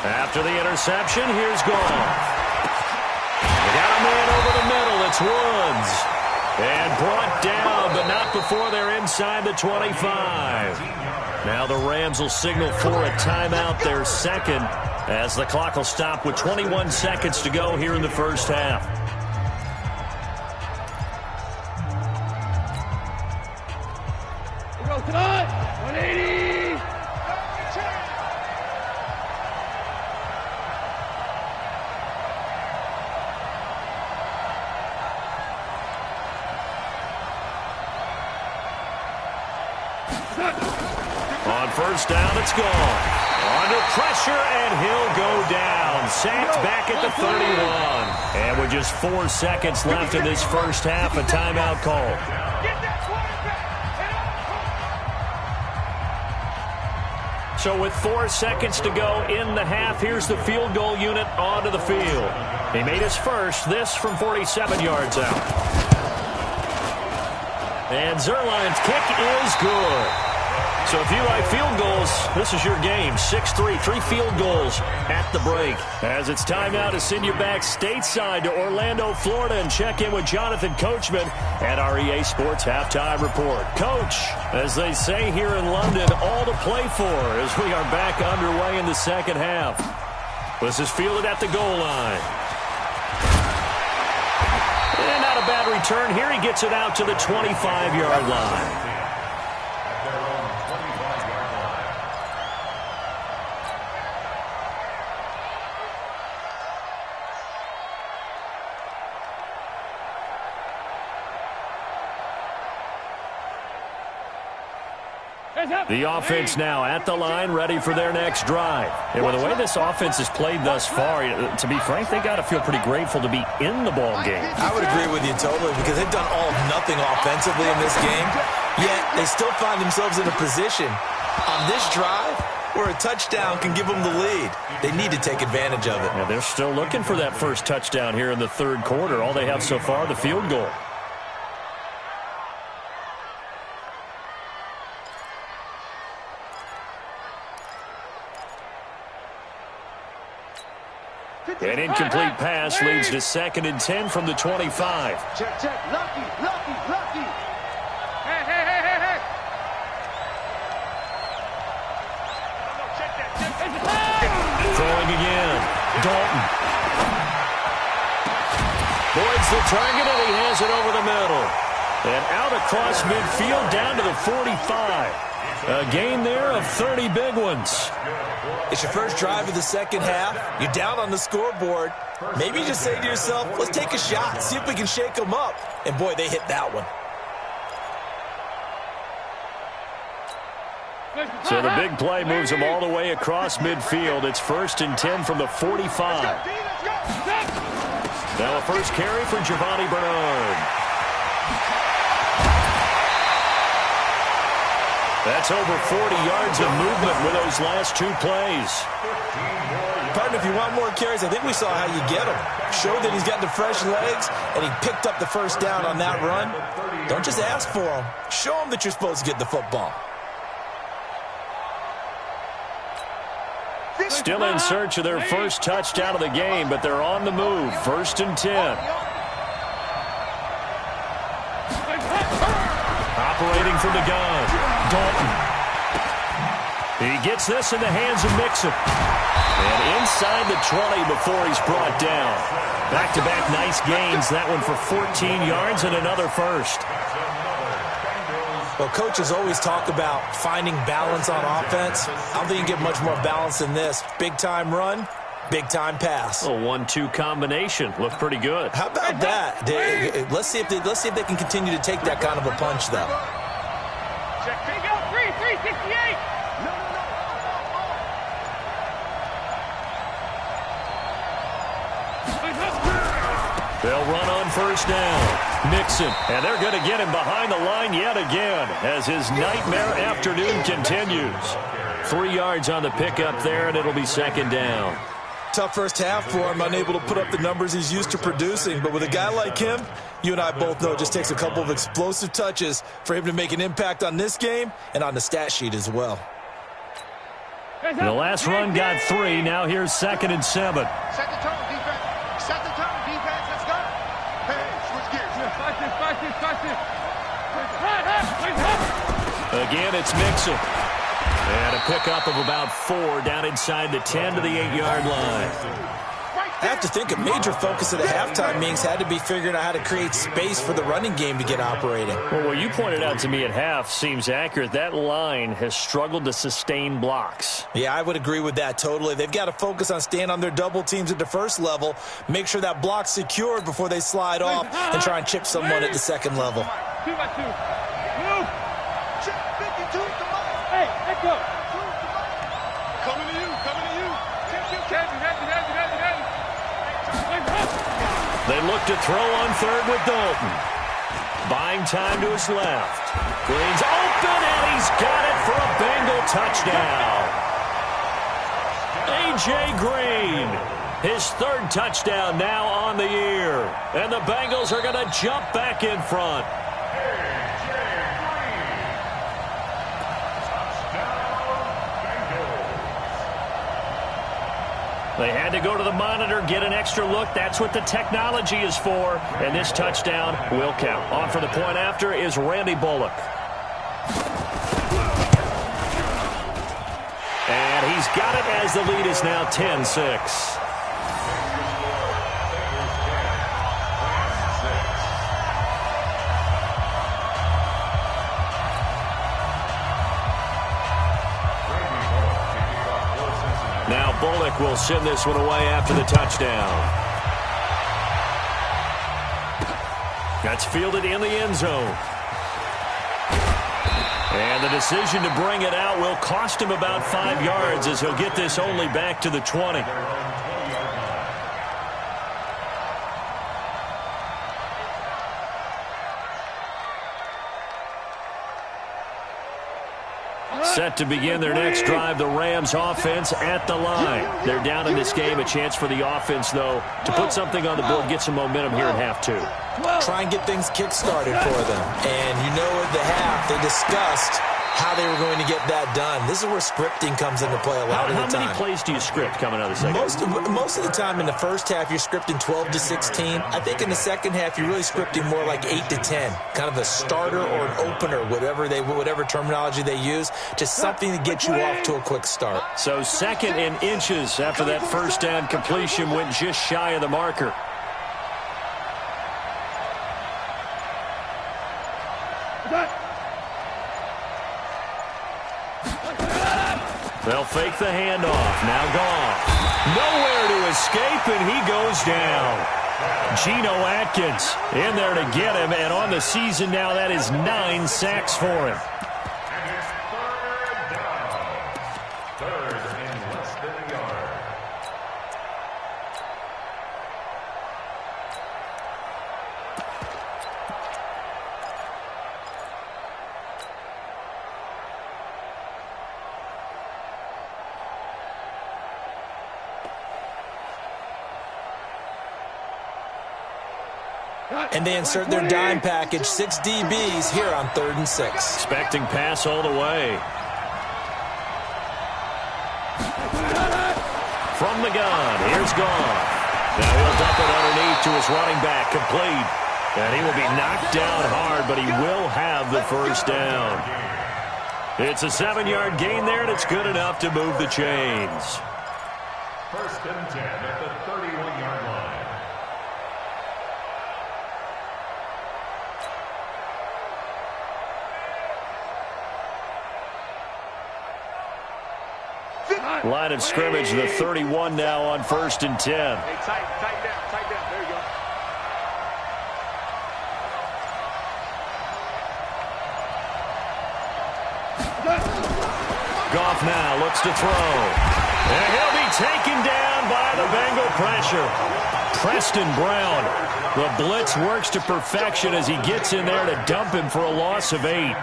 After the interception, here's Goff. They got a man over the middle. It's Woods. And brought down, but not before they're inside the 25. Now the Rams will signal for a timeout, their second, as the clock will stop with 21 seconds to go here in the first half. Go tonight. 180. On first down, it's gone. Under pressure, and he'll go down. Sacked back at the 31. And with just 4 seconds left in this first half, a timeout call. So with 4 seconds to go in the half, here's the field goal unit onto the field. He made his first, this from 47 yards out. And Zerline's kick is good. So if you like field goals, this is your game. 6-3, 3 field goals at the break. As it's time now to send you back stateside to Orlando, Florida, and check in with Jonathan Coachman at our EA Sports Halftime Report. Coach, as they say here in London, all to play for as we are back underway in the second half. This is fielded at the goal line. And not a bad return here. He gets it out to the 25-yard line. The offense now at the line, ready for their next drive. And with the way this offense has played thus far, to be frank, they got to feel pretty grateful to be in the ball game. I would agree with you totally because they've done all of nothing offensively in this game, yet they still find themselves in a position on this drive where a touchdown can give them the lead. They need to take advantage of it. Yeah, they're still looking for that first touchdown here in the third quarter. All they have so far, the field goal. An incomplete pass leads to 2nd and 10 from the 25. Check, check. Lucky, lucky, lucky. Hey, hey, hey, hey, hey. Check that. Throwing again. Dalton. Boyd's the target, and he has it over the middle. And out across midfield down to the 45. A gain there of 30 big ones. It's your first drive of the second half. You're down on the scoreboard. Maybe you just say to yourself, let's take a shot, see if we can shake them up. And, boy, they hit that one. So the big play moves them all the way across midfield. It's 1st and 10 from the 45. Now a first carry for Giovanni Bernard. That's over 40 yards of movement with those last 2 plays. Partner, if you want more carries, I think we saw how you get them. Showed that he's got the fresh legs, and he picked up the first down on that run. Don't just ask for them. Show them that you're supposed to get the football. Still in search of their first touchdown of the game, but they're on the move. 1st and 10. Operating from the gun, Dalton. He gets this in the hands of Mixon. And inside the 20 before he's brought down. Back-to-back nice gains. That one for 14 yards and another first. Well, coaches always talk about finding balance on offense. I don't think you can get much more balance than this. Big-time run, big-time pass. A 1-2 combination. Looked pretty good. How about that? Let's see if they can continue to take that kind of a punch, though. Check. Take out 368. They'll run on 1st down. Mixon, and they're going to get him behind the line yet again as his nightmare afternoon continues. 3 yards on the pickup there, and it'll be 2nd down. Tough first half for him, unable to put up the numbers he's used to producing. But with a guy like him, you and I both know it just takes a couple of explosive touches for him to make an impact on this game and on the stat sheet as well. The last run got 3. Now here's 2nd and 7. Set the tone, defense. Set the tone, defense. Let's go. Hey, switch gears. Again, it's Mixon. And a pickup of about 4 down inside the 10 to the 8-yard line. I have to think a major focus at the halftime meetings had to be figuring out how to create space for the running game to get operating. Well, what you pointed out to me at half seems accurate. That line has struggled to sustain blocks. Yeah, I would agree with that totally. They've got to focus on staying on their double teams at the first level, make sure that block's secured before they slide off and try and chip someone at the second level. 2 by 2. Move. Check 52, come on. Hey, let's go. Coming to you, coming to you. They look to throw on 3rd with Dalton. Buying time to his left. Green's open, and he's got it for a Bengal touchdown. A.J. Green, his 3rd touchdown now on the year. And the Bengals are going to jump back in front. They had to go to the monitor, get an extra look. That's what the technology is for. And this touchdown will count. On for the point after is Randy Bullock. And he's got it as the lead is now 10-6. Now Bullock will send this one away after the touchdown. That's fielded in the end zone. And the decision to bring it out will cost him about 5 yards as he'll get this only back to the 20. Set to begin their next drive, the Rams offense at the line. They're down in this game. A chance for the offense, though, to put something on the board, get some momentum here in half 2. Try and get things kick-started for them. And you know at the half, they discussed how they were going to get that done. This is where scripting comes into play a lot of the time. How many plays do you script coming out of the second? Most of the time in the first half, you're scripting 12 to 16. I think in the second half, you're really scripting more like 8 to 10. Kind of a starter or an opener, whatever terminology they use. Just something to get you off to a quick start. So 2nd and inches after that first down completion went just shy of the marker. They'll fake the handoff. Now gone. Nowhere to escape, and he goes down. Geno Atkins in there to get him, and on the season now, that is 9 sacks for him. And it's 3rd down. 3rd and less than a yard. And they insert their dime package, 6 DBs here on 3rd and 6. Expecting pass all the way. From the gun, here's Goff. Now he'll dump it underneath to his running back, complete. And he will be knocked down hard, but he will have the first down. It's a 7-yard gain there, and it's good enough to move the chains. First and 10 at the 31-yard line. Line of scrimmage, the 31 now on first and 10. Hey, tight down. There you go. Goff now looks to throw. And he'll be taken down by the Bengal pressure. Preston Brown. The blitz works to perfection as he gets in there to dump him for a loss of 8.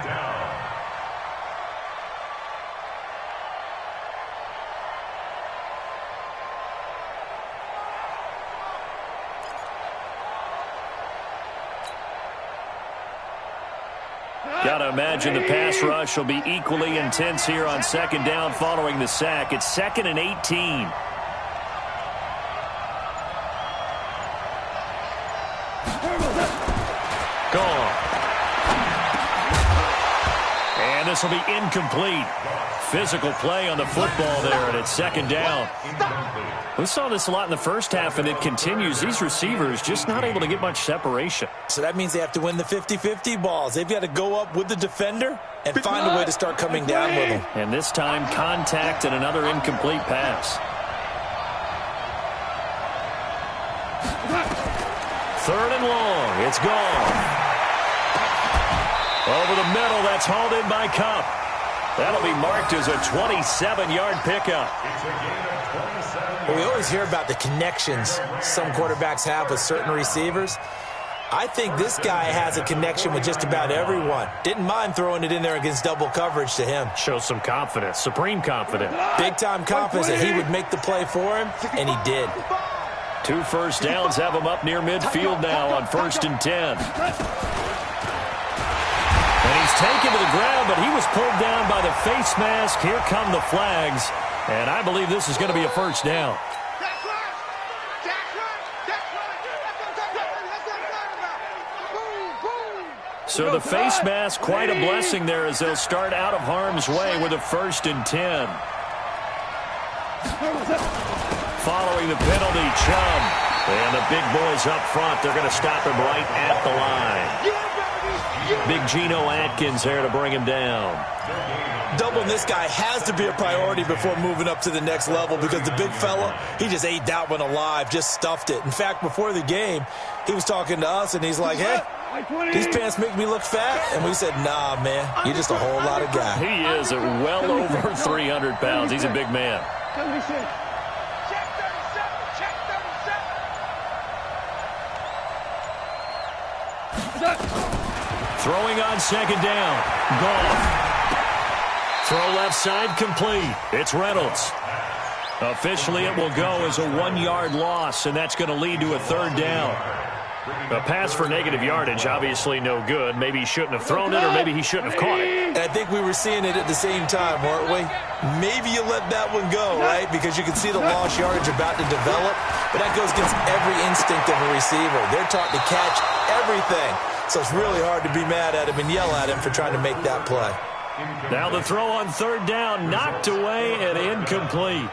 Got to imagine the pass rush will be equally intense here on second down following the sack. It's 2nd and 18. Gone. And this will be incomplete. Physical play on the football there, and it's second down. We saw this a lot in the first half, and it continues. These receivers just not able to get much separation. So that means they have to win the 50-50 balls. They've got to go up with the defender and find a way to start coming down with them. And this time, contact and another incomplete pass. Third and long. It's gone. Over the middle, that's hauled in by Cup. That'll be marked as a 27-yard pickup. Well, we always hear about the connections some quarterbacks have with certain receivers. I think this guy has a connection with just about everyone. Didn't mind throwing it in there against double coverage to him. Shows some confidence, supreme confidence. Big-time confidence that he would make the play for him, and he did. 2 first downs have him up near midfield now on first and 10. And he's taken to the ground, but he was pulled down by the face mask. Here come the flags, and I believe this is going to be a first down. That's right. That's what I'm talking about. Boom. So the face mask, quite a blessing there as they'll start out of harm's way with a first and 10. Following the penalty, Chubb. And the big boys up front, they're going to stop him right at the line. Big Geno Atkins there to bring him down. Doubling this guy has to be a priority before moving up to the next level because the big fella, he just ate that one alive, just stuffed it. In fact, before the game, he was talking to us, and he's like, hey, these pants make me look fat. And we said, nah, man, you're just a whole lot of guy. He is at well over 300 pounds. He's a big man. Check 37. Throwing on second down. Goff. Throw left side complete. It's Reynolds. Officially, it will go as a 1-yard loss, and that's going to lead to a third down. A pass for negative yardage, obviously no good. Maybe he shouldn't have thrown it, or maybe he shouldn't have caught it. And I think we were seeing it at the same time, weren't we? Maybe you let that one go, right? Because you can see the lost yardage about to develop, but that goes against every instinct of a receiver. They're taught to catch everything. So it's really hard to be mad at him and yell at him for trying to make that play. Now the throw on third down, knocked away and incomplete.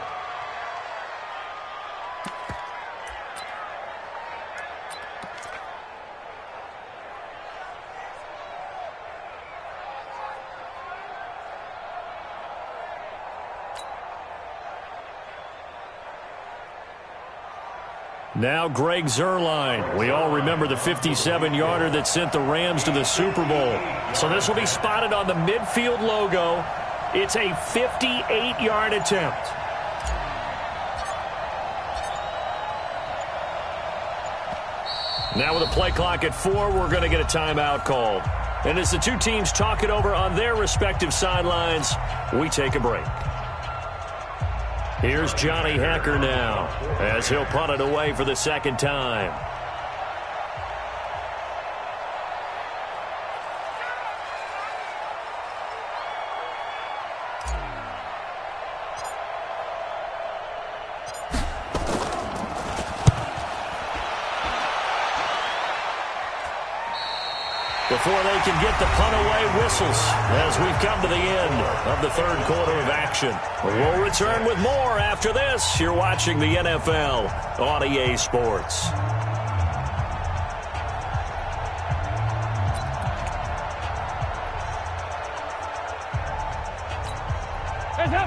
Now Greg Zuerlein. We all remember the 57-yarder that sent the Rams to the Super Bowl. So this will be spotted on the midfield logo. It's a 58-yard attempt. Now with a play clock at 4, we're going to get a timeout called. And as the two teams talk it over on their respective sidelines, we take a break. Here's Johnny Hekker now as he'll punt it away for the second time. before they can get the punt away whistles as we've come to the end of the third quarter of action. We'll return with more after this. You're watching the NFL on EA Sports.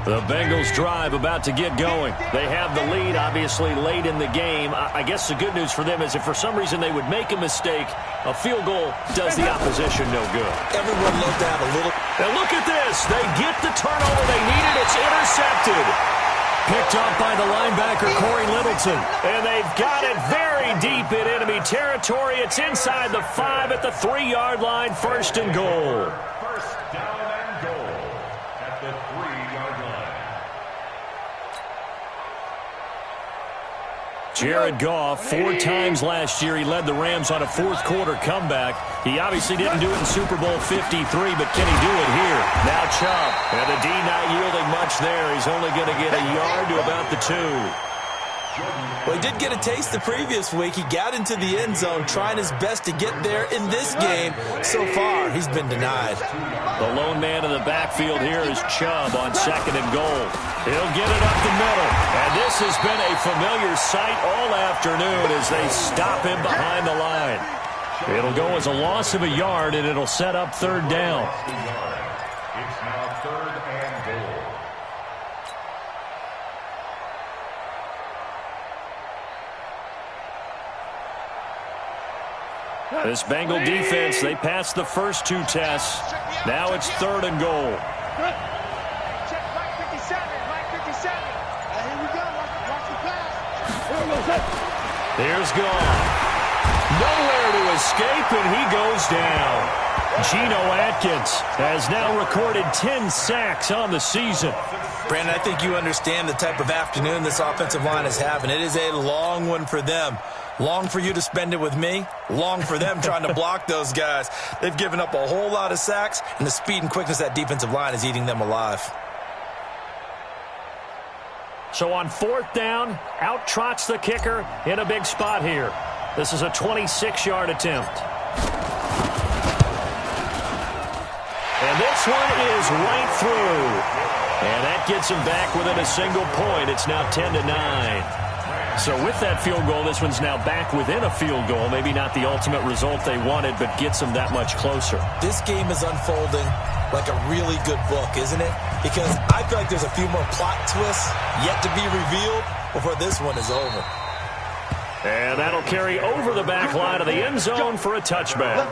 The Bengals drive about to get going. They have the lead, obviously, late in the game. I guess the good news for them is if for some reason they would make a mistake, a field goal does the opposition no good. Everyone loves to have a little... Now look at this. They get the turnover they needed. It's intercepted. Picked up by the linebacker, Corey Littleton. And they've got it very deep in enemy territory. It's inside the 5 at the 3-yard line. First and goal. First down and goal at the 3-yard line. Jared Goff, 4 times last year, he led the Rams on a fourth-quarter comeback. He obviously didn't do it in Super Bowl 53, but can he do it here? Now Chubb, and the D not yielding much there. He's only going to get a yard to about the 2. Well, he did get a taste the previous week. He got into the end zone trying his best to get there in this game. So far, he's been denied. The lone man in the backfield here is Chubb on second and goal. He'll get it up the middle. And this has been a familiar sight all afternoon as they stop him behind the line. It'll go as a loss of a yard, and it'll set up third down. It's now third and goal. This Bengal defense, they passed the first 2 tests. Now it's third and goal. Check Mike 57. Mike 57. Here we go. Watch the pass. Here's Goff. Nowhere to escape, and he goes down. Geno Atkins has now recorded 10 sacks on the season. Brandon, I think you understand the type of afternoon this offensive line is having. It is a long one for them. Long for you to spend it with me. Long for them trying to block those guys. They've given up a whole lot of sacks, and the speed and quickness of that defensive line is eating them alive. So on fourth down, out trots the kicker in a big spot here. This is a 26-yard attempt. And this one is right through. And that gets him back within a single point. It's now 10-9. So with that field goal, this one's now back within a field goal. Maybe not the ultimate result they wanted, but gets them that much closer. This game is unfolding like a really good book, isn't it? Because I feel like there's a few more plot twists yet to be revealed before this one is over. And that'll carry over the back line of the end zone for a touchback.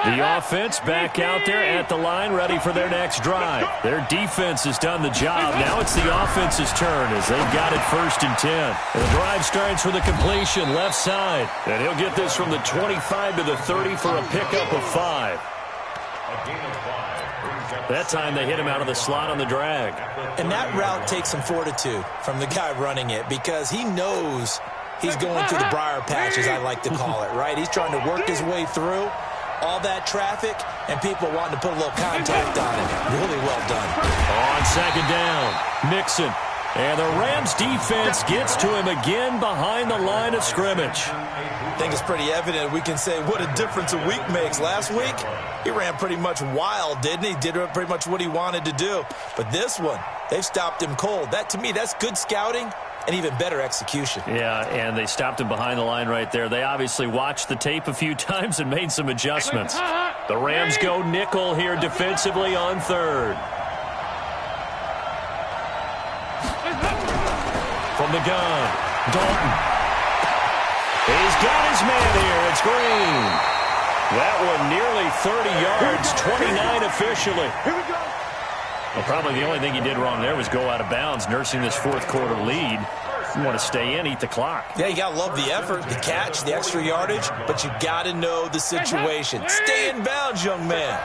The offense back out there at the line, ready for their next drive. Their defense has done the job. Now it's the offense's turn as they've got it first and 10. And the drive starts with a completion left side. And he'll get this from the 25 to the 30 for a pickup of 5. That time they hit him out of the slot on the drag. And that route takes some fortitude from the guy running it because he knows he's going through the briar patch, as I like to call it, right? He's trying to work his way through all that traffic and people wanting to put a little contact on it. Really well done. On second down, Mixon. And the Rams defense gets to him again behind the line of scrimmage. I think it's pretty evident. We can say what a difference a week makes. Last week, he ran pretty much wild, didn't he? Did pretty much what he wanted to do. But this one, they've stopped him cold. That, to me, that's good scouting and even better execution. Yeah, and they stopped him behind the line right there. They obviously watched the tape a few times and made some adjustments. The Rams go nickel here defensively on third. From the gun, Dalton. He's got his man here. It's Green. That one nearly 30 yards, 29 officially. Here we go. Well, probably the only thing he did wrong there was go out of bounds, nursing this fourth quarter lead. You want to stay in, eat the clock. Yeah, you got to love the effort, the catch, the extra yardage, but you got to know the situation. Stay in bounds, young man.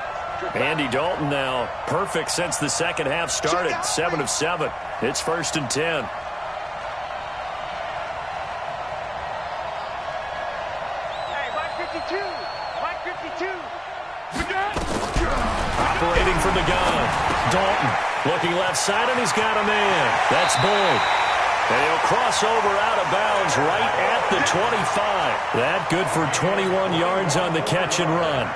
Andy Dalton now perfect since the second half started, 7 of 7. It's first and 10. Hey, Mike 52. Mike 52. operating from the gun. Dalton looking left side, and he's got a man. That's Boyd. And he'll cross over out of bounds right at the 25. That good for 21 yards on the catch and run.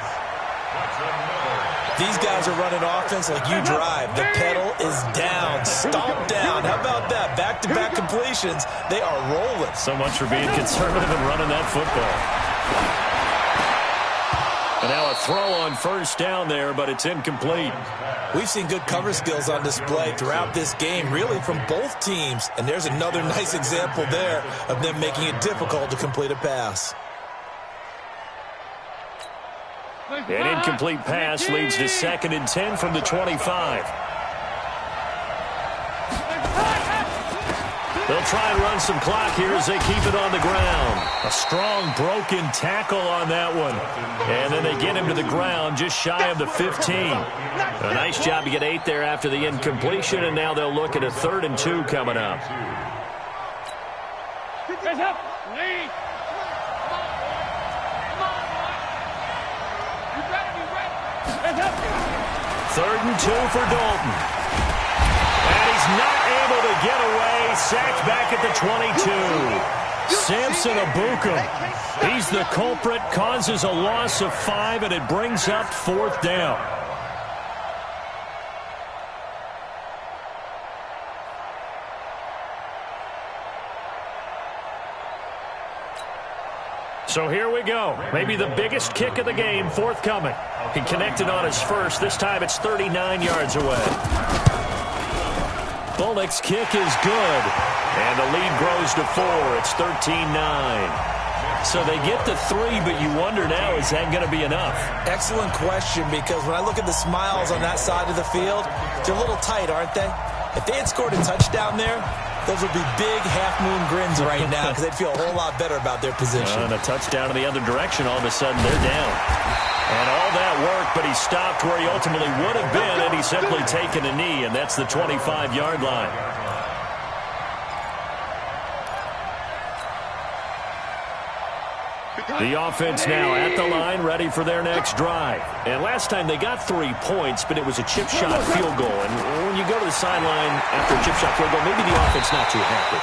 These guys are running offense like you drive. The pedal is down, stomp down. How about that? Back-to-back completions. They are rolling. So much for being conservative and running that football. And now a throw on first down there, but it's incomplete. We've seen good cover skills on display throughout this game, really from both teams. And there's another nice example there of them making it difficult to complete a pass. An incomplete pass leads to 2nd and 10 from the 25. They'll try and run some clock here as they keep it on the ground. A strong broken tackle on that one. And then they get him to the ground just shy of the 15. A nice job to get 8 there after the incompletion, and now they'll look at a 3rd and 2 coming up. Lead. 3rd and 2 for Dalton. And he's not able to get away. Sacked back at the 22. Samson Abukum. He's the culprit. Causes a loss of 5, and it brings up 4th down. So here we go. Maybe the biggest kick of the game forthcoming. He connected on his first. This time it's 39 yards away. Bullock's kick is good. And the lead grows to 4. It's 13-9. So they get to 3, but you wonder now, is that going to be enough? Excellent question, because when I look at the smiles on that side of the field, they're a little tight, aren't they? If they had scored a touchdown there, those would be big half-moon grins right now because they'd feel a whole lot better about their position. And a touchdown in the other direction, all of a sudden they're down. And all that work, but he stopped where he ultimately would have been, and he's simply taken a knee, and that's the 25-yard line. The offense now at the line, ready for their next drive. And last time they got 3 points, but it was a chip shot field goal. And when you go to the sideline after a chip shot field goal, maybe the offense not too happy.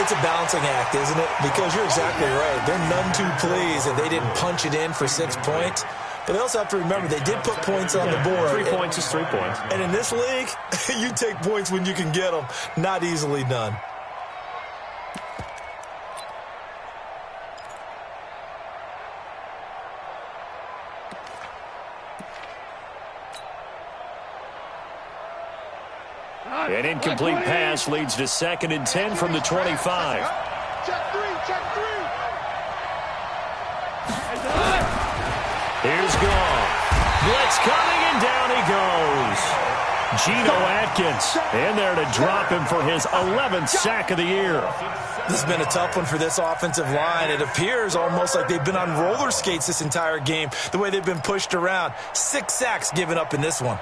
It's a balancing act, isn't it? Because you're exactly right. They're none too pleased that they didn't punch it in for 6 points. But they also have to remember they did put points on the board. 3 points is 3 points. And in this league, you take points when you can get them. Not easily done. An incomplete pass leads to 2nd and 10 from the 25. Check 3, check 3. Here's Goff. Blitz coming, and down he goes. Geno Atkins in there to drop him for his 11th sack of the year. This has been a tough one for this offensive line. It appears almost like they've been on roller skates this entire game, the way they've been pushed around. 6 sacks given up in this one.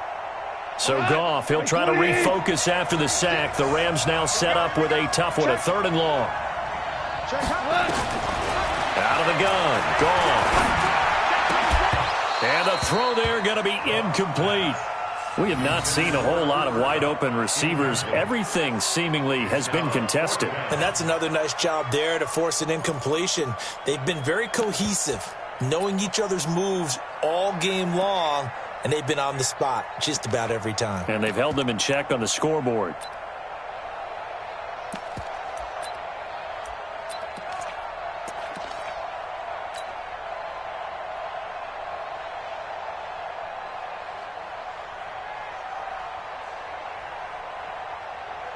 So Goff, he'll try to refocus after the sack. The Rams now set up with a tough one, a 3rd and long. Out of the gun, Goff. And the throw there going to be incomplete. We have not seen a whole lot of wide-open receivers. Everything seemingly has been contested. And that's another nice job there to force an incompletion. They've been very cohesive, knowing each other's moves all game long, and they've been on the spot just about every time. And they've held them in check on the scoreboard.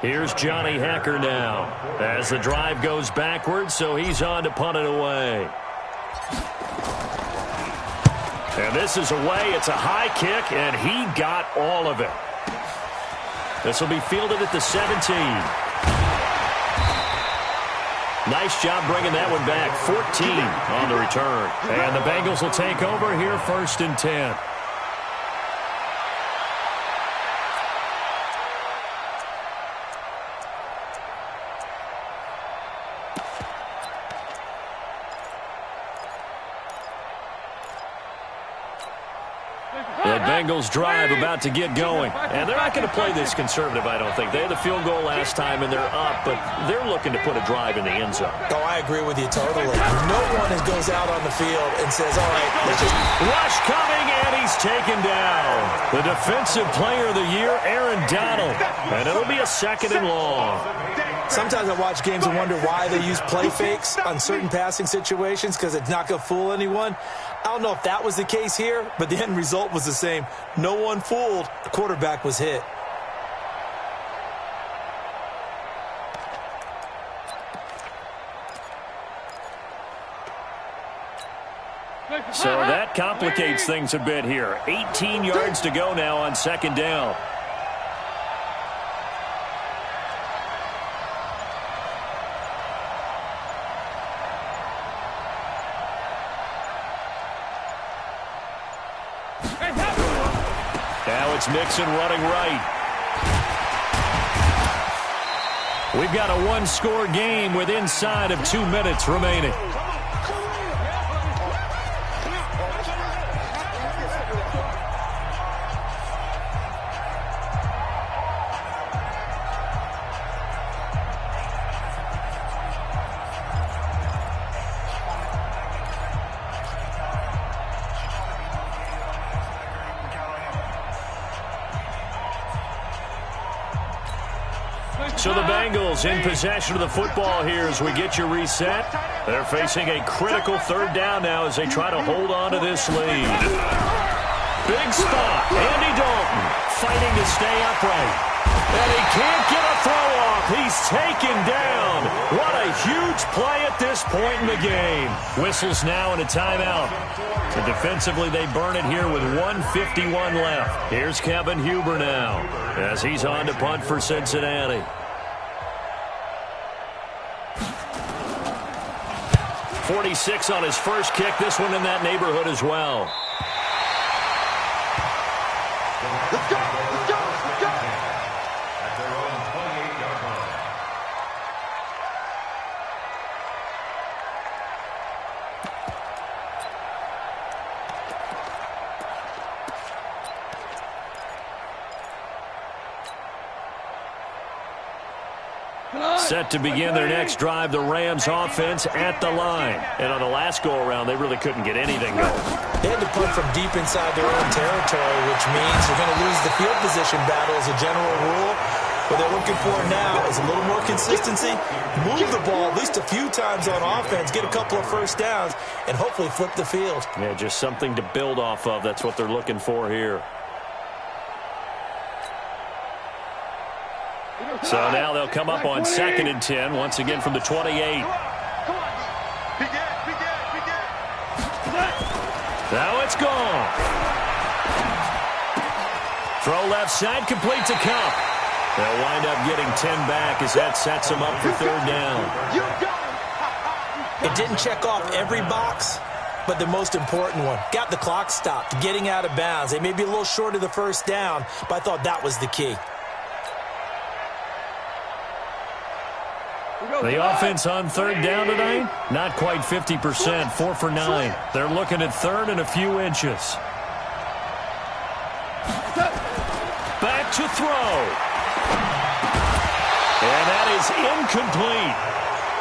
Here's Johnny Hacker now as the drive goes backwards, so he's on to punt it away. And this is away. It's a high kick, and he got all of it. This will be fielded at the 17. Nice job bringing that one back. 14 on the return. And the Bengals will take over here, 1st and 10. The Bengals drive about to get going. And they're not going to play this conservative, I don't think. They had the field goal last time, and they're up, but they're looking to put a drive in the end zone. Oh, I agree with you totally. No one goes out on the field and says, all right, let's just... Rush coming, and he's taken down. The Defensive Player of the Year, Aaron Donald. And it'll be a 2nd and long. Sometimes I watch games and wonder why they use play fakes on certain passing situations because it's not going to fool anyone. I don't know if that was the case here, but the end result was the same. No one fooled. The quarterback was hit. So that complicates things a bit here. 18 yards to go now on 2nd down. Now it's Mixon running right. We've got a one-score game with inside of 2 minutes remaining. So the Bengals in possession of the football here as we get you reset. They're facing a critical 3rd down now as they try to hold on to this lead. Big spot. Andy Dalton fighting to stay upright. And he can't get a throw off. He's taken down. What a huge play at this point in the game. Whistles now and a timeout. So defensively, they burn it here with 1:51 left. Here's Kevin Huber now as he's on to punt for Cincinnati. 46 on his first kick. This one in that neighborhood as well. Let's go! Let's go! Let's go! At their own 28-yard line. Set to begin their next drive, the Rams offense at the line. And on the last go-around, they really couldn't get anything going. They had to punt from deep inside their own territory, which means they're going to lose the field position battle as a general rule. What they're looking for now is a little more consistency, move the ball at least a few times on offense, get a couple of first downs, and hopefully flip the field. Yeah, just something to build off of. That's what they're looking for here. So now they'll come up on 2nd and 10, once again from the 28. Come on. Big Ed, Big Ed, Big Ed. Now it's gone. Throw left side, complete to Cup. They'll wind up getting 10 back as that sets them up for 3rd down. It didn't check off every box, but the most important one. Got the clock stopped, getting out of bounds. They may be a little short of the first down, but I thought that was the key. The offense on 3rd down tonight, not quite 50%, 4 for 9. They're looking at 3rd and a few inches. Back to throw. And that is incomplete.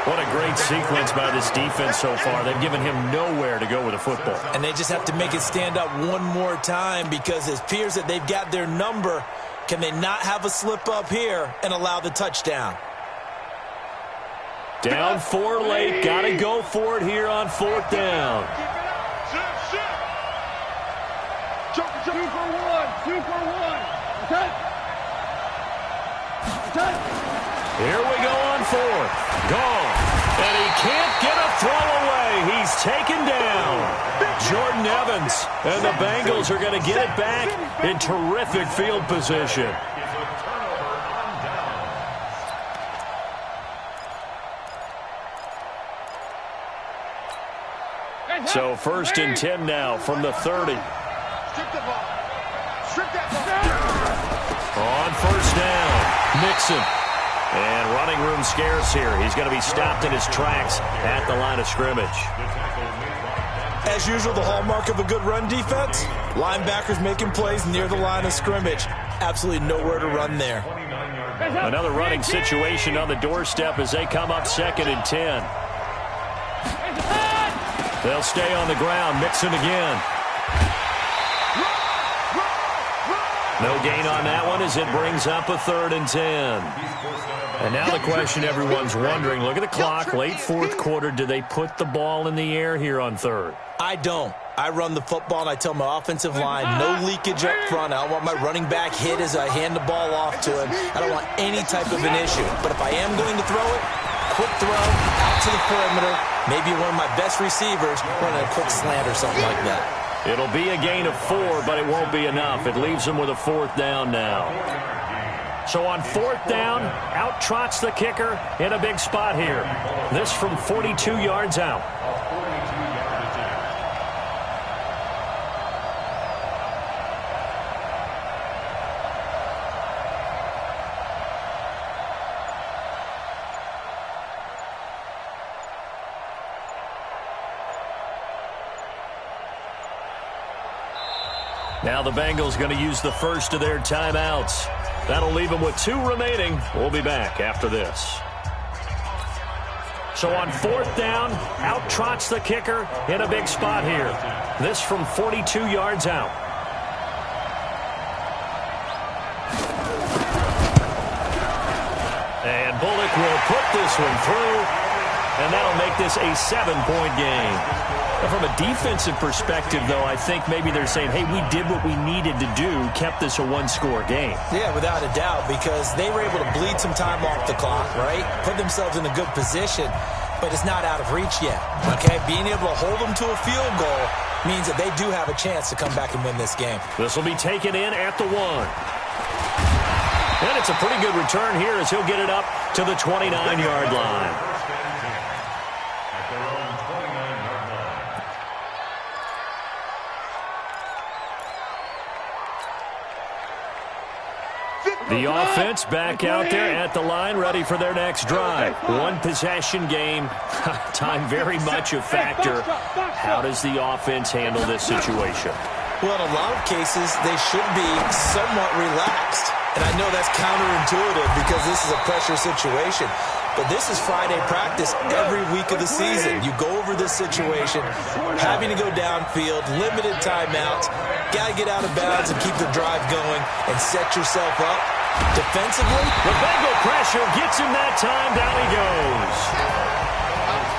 What a great sequence by this defense so far. They've given him nowhere to go with the football. And they just have to make it stand up one more time because it appears that they've got their number. Can they not have a slip up here and allow the touchdown? Down 4 late. Got to go for it here on 4th down. Two for one. Here we go on 4th. Gone. And he can't get a throw away. He's taken down. Jordan Evans. And the Bengals are going to get it back in terrific field position. So 1st and 10 now from the 30. On 1st down, Mixon. And running room scarce here. He's going to be stopped in his tracks at the line of scrimmage. The tackle made by Ben As usual, the hallmark of a good run defense, linebackers making plays near the line of scrimmage. Absolutely nowhere to run there. Another running situation on the doorstep as they come up 2nd and 10. They'll stay on the ground, Mixon again. No gain on that one as it brings up a 3rd and 10. And now the question everyone's wondering, look at the clock, late 4th quarter, do they put the ball in the air here on 3rd? I don't. I run the football, and I tell my offensive line, no leakage up front. I don't want my running back hit as I hand the ball off to him. I don't want any type of an issue. But if I am going to throw it, quick throw, out to the perimeter, maybe one of my best receivers running a quick slant or something like that. It'll be a gain of 4, but it won't be enough. It leaves them with a 4th down now. So on 4th down, out trots the kicker in a big spot here. This from 42 yards out. Now the Bengals going to use the first of their timeouts. That'll leave them with 2 remaining. We'll be back after this. So on 4th down, out trots the kicker in a big spot here. This from 42 yards out. And Bullock will put this one through, and that'll make this a 7-point game. From a defensive perspective, though, I think maybe they're saying, hey, we did what we needed to do, kept this a 1-score game. Yeah, without a doubt, because they were able to bleed some time off the clock, right? Put themselves in a good position, but it's not out of reach yet, okay? Being able to hold them to a field goal means that they do have a chance to come back and win this game. This will be taken in at the 1. And it's a pretty good return here as he'll get it up to the 29-yard line. The offense back out there at the line, ready for their next drive. 1-possession game. Time very much a factor. How does the offense handle this situation? Well, in a lot of cases, they should be somewhat relaxed. And I know that's counterintuitive because this is a pressure situation. But this is Friday practice every week of the season. You go over this situation, having to go downfield, limited timeouts, got to get out of bounds and keep the drive going and set yourself up defensively. The Bengal pressure gets him that time. Down he goes.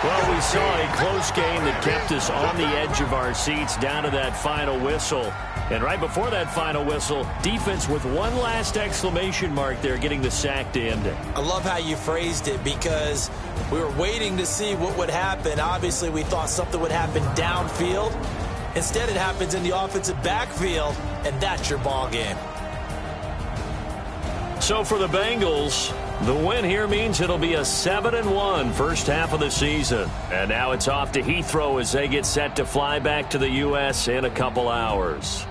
Well, we saw a close game that kept us on the edge of our seats down to that final whistle. And right before that final whistle, defense with one last exclamation mark there, getting the sack to end it. I love how you phrased it because we were waiting to see what would happen. Obviously, we thought something would happen downfield. Instead, it happens in the offensive backfield, and that's your ball game. So for the Bengals, the win here means it'll be a 7-1 first half of the season. And now it's off to Heathrow as they get set to fly back to the U.S. in a couple hours.